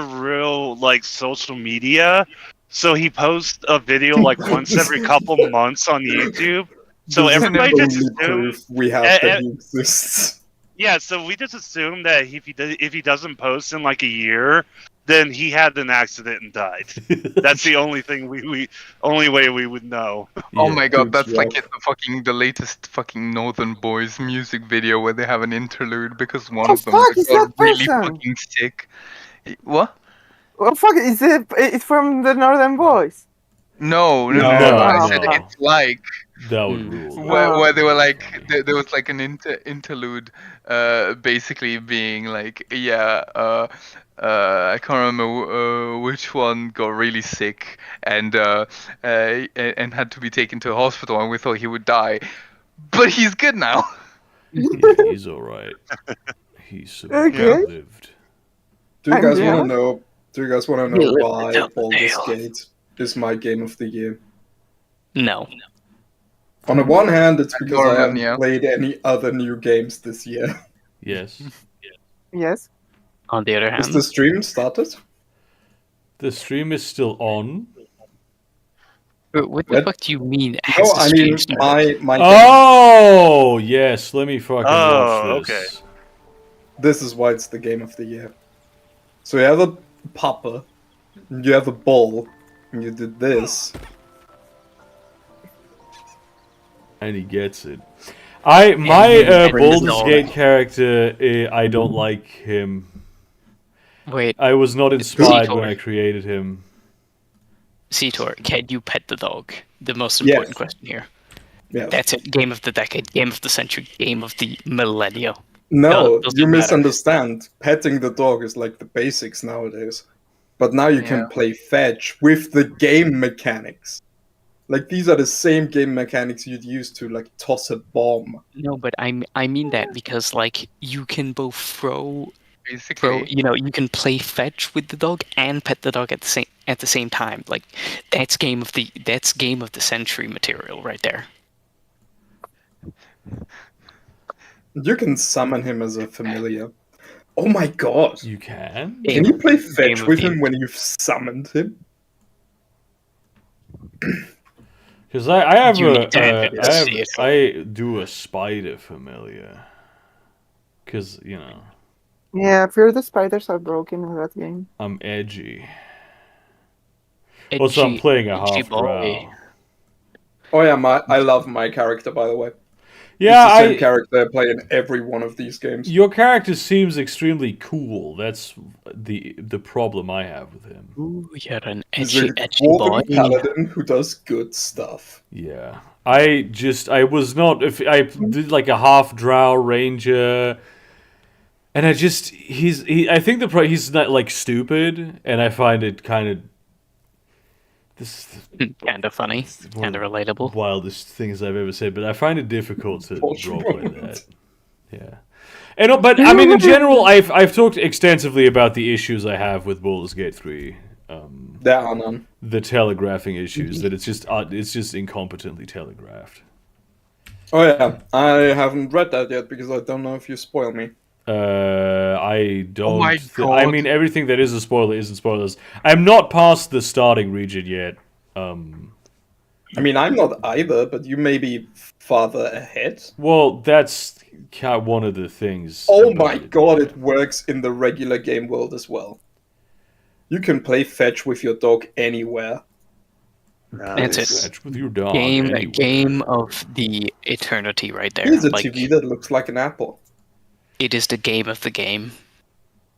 real like social media, so he posts a video like once every couple months on YouTube. So
This is
everybody
the
just
only proof
assumes
we have that he exists.
Yeah, so we just assume that if he doesn't post in like a year, then he had an accident and died. That's the only thing only way we would know.
Oh my god,
Dude's
that's like
rough.
the latest fucking Northern Boys music video where they have an interlude because one
Oh
of them
fuck! Is
got
that
really
person?
fucking sick. What?
Oh fuck! Is it? It's from the Northern Boys.
No.
No,
I said
no.
it's like
That would rule.
where they were like there was like an interlude, basically being like I can't remember which one got really sick and had to be taken to a hospital, and we thought he would die, but he's good now.
Yeah, he's alright. He's lived.
Do you guys
yeah.
want to know? Do you guys want to know
You live
why
to tell the
Baldur's
tale.
Gate is my game of the year?
No.
On the one hand, it's because I
Norman,
haven't
yeah.
played any other new games this year.
Yes.
Yes.
On the other
Is
hand,
the stream started?
The stream is still on.
what the
What?
fuck do you mean?
No,
Has the
I
stream
mean
started?
my
Oh, yes. Let me fucking
Oh,
watch this.
This is why it's the game of the year. So you have a popper, and you have a ball, and you did this.
And he gets it. My
brings
Baldur's
it
Gate
on.
character, I don't like him.
Wait,
I was not inspired
Seator.
when I created him.
Seator, can you pet the dog? The most
Yes.
important question here.
Yeah.
That's it. Game of the decade, game of the century, game of the millennia.
No,
doesn't
you
matter.
misunderstand. Petting the dog is like the basics nowadays. But now you
Yeah.
can play fetch with the game mechanics. Like these are the same game mechanics you'd use to like toss a bomb.
No, but I mean that because like you can both throw,
Basically,
you can play fetch with the dog and pet the dog at the same time. Like that's game of the century material right there.
You can summon him as a familiar. Oh my god!
You can?
Can you play fetch
of
with
the-
him when you've summoned him?
Because I have
You
a,
need to have it to see it.
I do a spider familiar. Because,
Yeah, Fear the Spiders are broken in that game.
I'm edgy. Also, I'm
Edgy-
playing a
edgy
half
boy.
drow.
Oh yeah, I love my character, by the way.
Yeah,
it's the same character I play in every one of these games.
Your character seems extremely cool. That's the problem I have with him.
Ooh, you're an
He's
edgy,
a
edgy boy.
dwarven paladin who does good stuff.
Yeah. I was not, if I did like a half drow ranger, and I think he's not like stupid, and I find it kind of
Kind of funny, kind of relatable.
wildest things I've ever said, but I find it difficult to
Bullshit.
roleplay that. Yeah. But I mean, in general, I've talked extensively about the issues I have with Baldur's Gate 3.
There are none.
The telegraphing issues, that it's just incompetently telegraphed.
Oh yeah, I haven't read that yet because I don't know if you spoil me.
I don't.
my
I
God.
mean, everything that is a spoiler isn't spoilers. I'm not past the starting region yet.
I mean, I'm not either, but you may be farther ahead.
Well, that's one of the things.
Oh
about
my god, it works in the regular game world as well. You can play fetch with your dog anywhere.
That's it.
Fetch with your dog.
Game
anywhere.
game of the eternity right there.
Here's a
Like,
TV that looks like an apple.
it is the game of the game.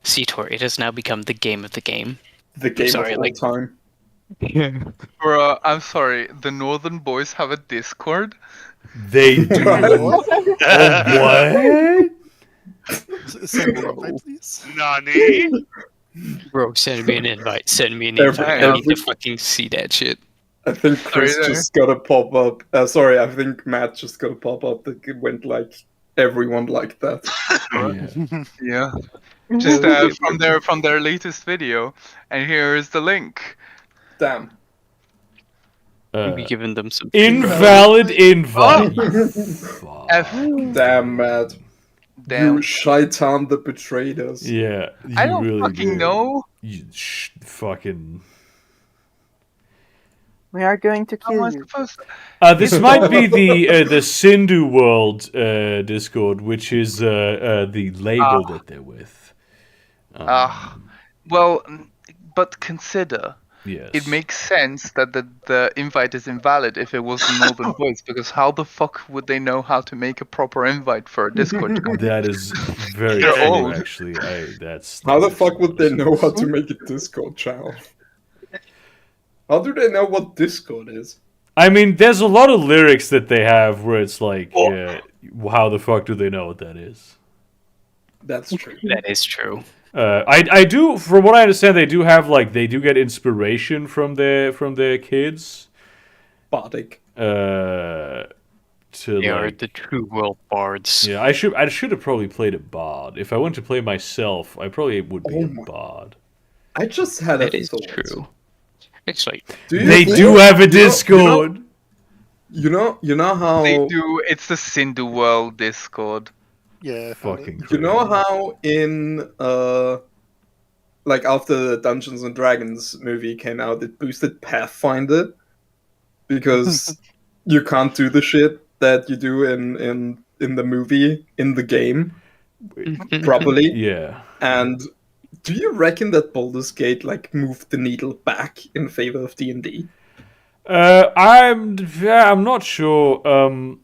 Seator, it has now become the game of the game.
The game
Sorry,
of all
like-
time.
Bro, I'm sorry. The Northern Boys have a Discord.
They do. Oh, what?
Send me an invite, please.
Nani?
Bro, send me an invite. Send me an
Every-
invite. I need to
every-
fucking see that shit.
I think Chris
Sorry there.
just got a pop up. Sorry, I think Matt just got a pop up that went like everyone liked that.
Yeah.
Yeah. Just from their latest video, and here is the link.
Damn.
Maybe giving them some
Invalid invite.
F.
Damn, Matt.
Damn.
You shaitan that betrayed us.
Yeah. You
I don't
really
fucking
did.
know.
You fucking.
We are going to
How am I
kill you.
supposed to?
This might be the Sindhu World Discord, which is the label that they're with.
Well, But consider,
Yes.
it makes sense that the invite is invalid if it was the Northern Voice, because how the fuck would they know how to make a proper invite for a Discord channel?
That is very
They're
true,
old.
actually. That's
How the
makes
fuck
a
would
lot
they
of
know how
sense.
to make a Discord channel? How do they know what Discord is?
I mean, there's a lot of lyrics that they have where it's like, how the fuck do they know what that is?
That's true.
That is true.
I do, from what I understand, they do have they do get inspiration from their kids.
Bardic.
They are the true world bards.
Yeah, I should have probably played a bard. If I went to play myself, I probably would be a bard.
I just had
That
a
is
thought.
true. It's like
They do have a Discord.
You know how
They do. It's the Cindu World Discord.
Yeah,
fucking.
You know how in after the Dungeons and Dragons movie came out, it boosted Pathfinder because you can't do the shit that you do in the movie in the game properly.
Yeah.
And do you reckon that Baldur's Gate moved the needle back in favor of D&D?
I'm not sure.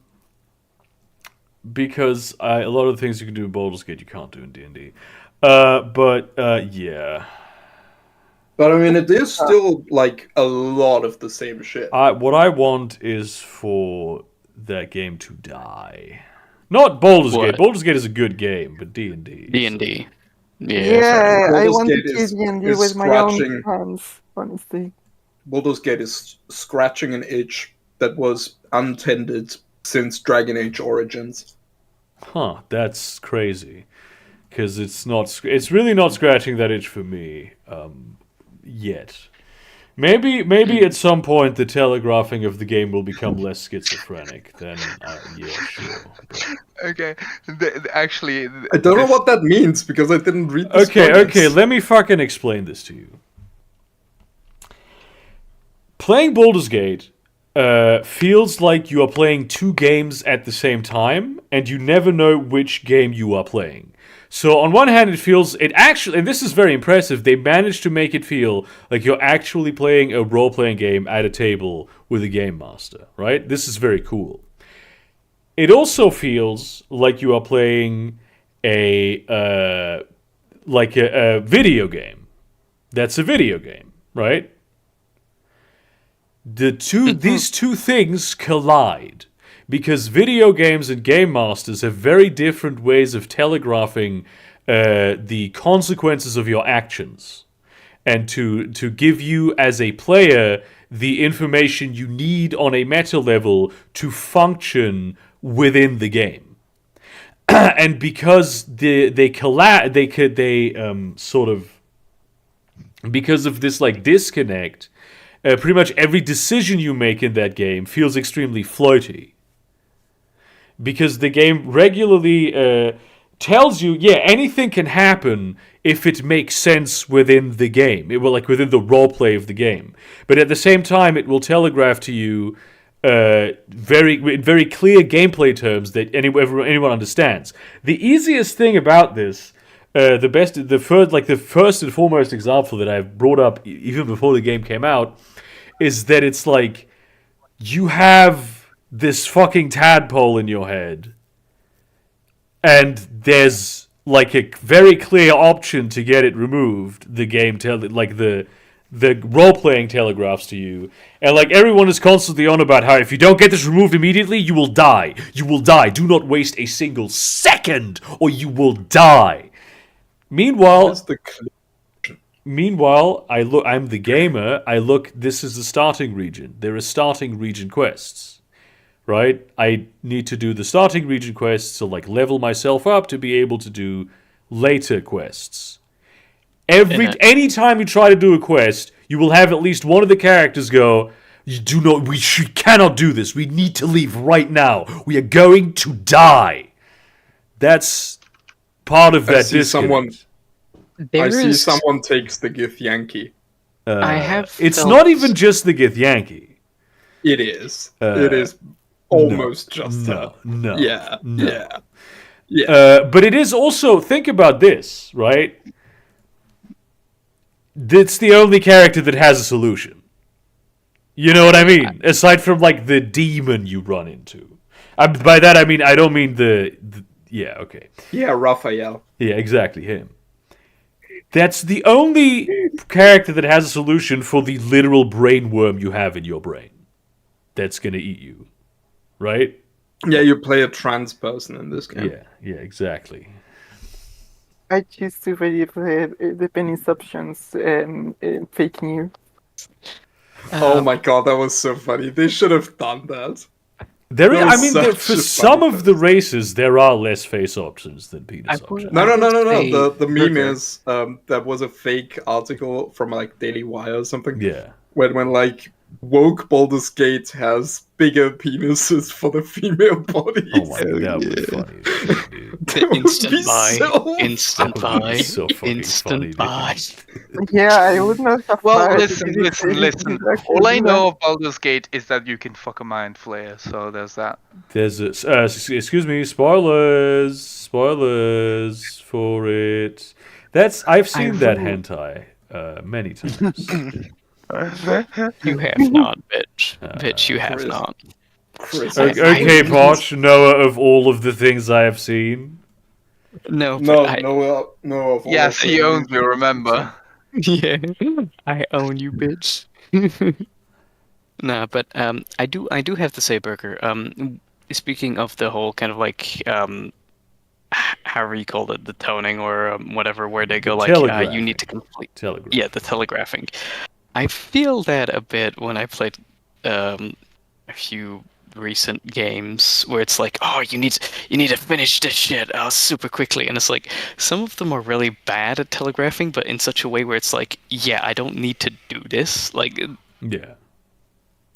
Because a lot of the things you can do in Baldur's Gate you can't do in D&D. But yeah.
But I mean, it is still a lot of the same shit.
What I want is for that game to die. Not Baldur's Gate. Baldur's Gate is a good game, but D&D.
D&D.
Yeah, I
Baldur's
want to
Gate
kill
is
D&D with my own
scratching-
hands, honestly.
Baldur's Gate is scratching an itch that was untended since Dragon Age Origins.
Huh, that's crazy. Because it's really not scratching that itch for me yet. Maybe at some point the telegraphing of the game will become less schizophrenic. Then yeah, sure. But...
Okay, actually,
I don't know what that means because I didn't read the
Okay, let me fucking explain this to you. Playing Baldur's Gate feels like you are playing two games at the same time, and you never know which game you are playing. So on one hand, and this is very impressive, they managed to make it feel like you're actually playing a role-playing game at a table with a game master, right? This is very cool. It also feels like you are playing a video game. That's a video game, right? These two things collide because video games and game masters have very different ways of telegraphing the consequences of your actions, and to give you as a player the information you need on a meta level to function within the game. And because because of this disconnect. Pretty much every decision you make in that game feels extremely floaty. Because the game regularly tells you, anything can happen if it makes sense within the game. It will, within the roleplay of the game. But at the same time, it will telegraph to you in very clear gameplay terms that anyone understands. The easiest thing about this, the first and foremost example that I've brought up even before the game came out, is that it's you have this fucking tadpole in your head, and there's a very clear option to get it removed. The game the role playing telegraphs to you, and everyone is constantly on about how if you don't get this removed immediately, you will die. You will die. Do not waste a single second, or you will die. Meanwhile, I'm the gamer. This is the starting region. There are starting region quests, right? I need to do the starting region quests to level myself up to be able to do later quests. Anytime you try to do a quest, you will have at least one of the characters go, we cannot do this. We need to leave right now. We are going to die. That's part of that disconnect.
I see someone takes the Gith Yankee.
It's not even just the Gith Yankee.
It is. It is almost just
no.
Yeah.
But it is also, think about this, right? That's the only character that has a solution. You know what I mean? Aside from like the demon you run into. By that I mean I don't mean the yeah, okay.
Yeah, Raphael.
Yeah, exactly, him. That's the only character that has a solution for the literal brain worm you have in your brain. That's gonna eat you. Right?
Yeah, you play a trans person in this game.
Yeah, exactly.
I choose to believe the Pennyception's fake news.
Oh my god, that was so funny. They should have done that.
For some of the races, there are less face options than penis options.
No. The meme is that was a fake article from like Daily Wire or something.
Yeah.
When like woke Baldur's Gate has bigger penises for the female body.
Oh my god, that would be funny.
Instant buy.
So
Instant buy.
So fucking funny,
buy.
Yeah, I would not have.
Well, listen. All I know of Baldur's Gate is that you can fuck a mind flayer, so there's that.
There's excuse me, spoilers for it. I've seen that hentai many times.
You have not, bitch. Bitch, you have not.
Okay, Posh, Noah, of all of the things I have seen.
No.
Yes, he owns you, remember?
Yeah, I own you, bitch. Nah, but I do have to say, Burger. Speaking of the whole kind of like however you call it, the toning or whatever, where they go like you need to complete. Yeah, the telegraphing. I feel that a bit when I played a few recent games where it's like, oh, you need to finish this shit super quickly, and it's like some of them are really bad at telegraphing, but in such a way where it's like, yeah, I don't need to do this. Like,
yeah,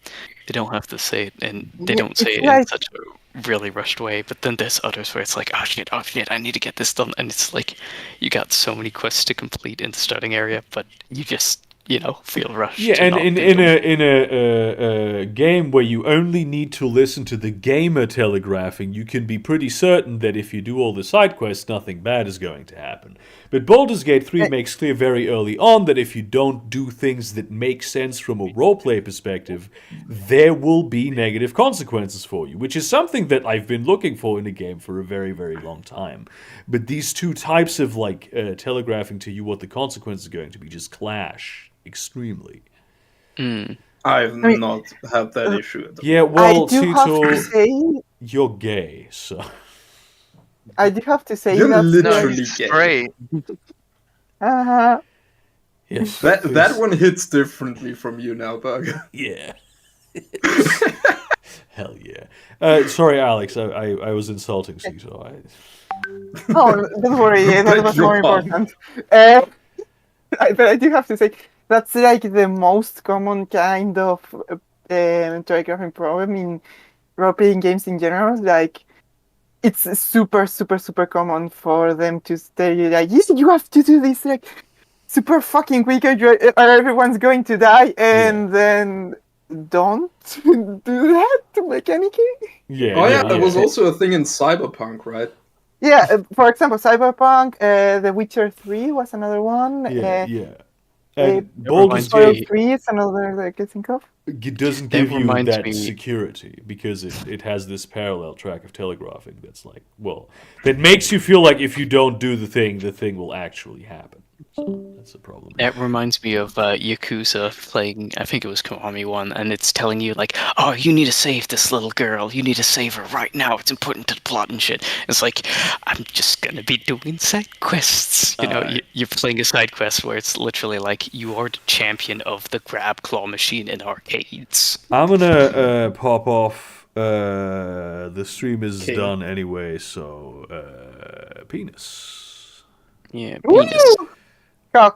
they don't have to say it, and they don't say it in such a really rushed way. But then there's others where it's like, oh shit, I need to get this done, and it's like you got so many quests to complete in the starting area, but you just feel rushed.
Yeah, and in a game where you only need to listen to the gamer telegraphing, you can be pretty certain that if you do all the side quests, nothing bad is going to happen. But Baldur's Gate 3 makes clear very early on that if you don't do things that make sense from a roleplay perspective, there will be negative consequences for you, which is something that I've been looking for in a game for a very, very long time. But these two types of telegraphing to you what the consequences are going to be just clash extremely.
I've not had that issue.
Yeah, well, Tito,
say,
you're gay, so
I do have to say
you're
that's
literally gay.
Yes,
that one hits differently from you now, Burger.
Yeah. Hell yeah. Sorry, Alex, I was insulting Tito.
Oh, don't worry, that was more important. But I do have to say, that's like the most common kind of telegraphing problem in role-playing games in general. Like, it's super, super, super common for them to tell you, like, you have to do this, like, super fucking quick or everyone's going to die, and then don't do that mechanically.
Yeah.
That was also a thing in Cyberpunk, right?
Yeah, for example, Cyberpunk, The Witcher 3 was another one.
And Baldur's Gate
3 is another that I can think of.
It doesn't give you that security because it has this parallel track of telegraphing that's like, well, that makes you feel like if you don't do the thing will actually happen. So that's a problem.
That reminds me of Yakuza playing, I think it was Kiwami 1, and it's telling you, like, oh, you need to save this little girl. You need to save her right now. It's important to the plot and shit. It's like, I'm just going to be doing side quests. You're playing a side quest where it's literally like, you are the champion of the grab claw machine in arcades.
I'm going to pop off. The stream is done anyway, so penis.
Yeah, penis.
Cock.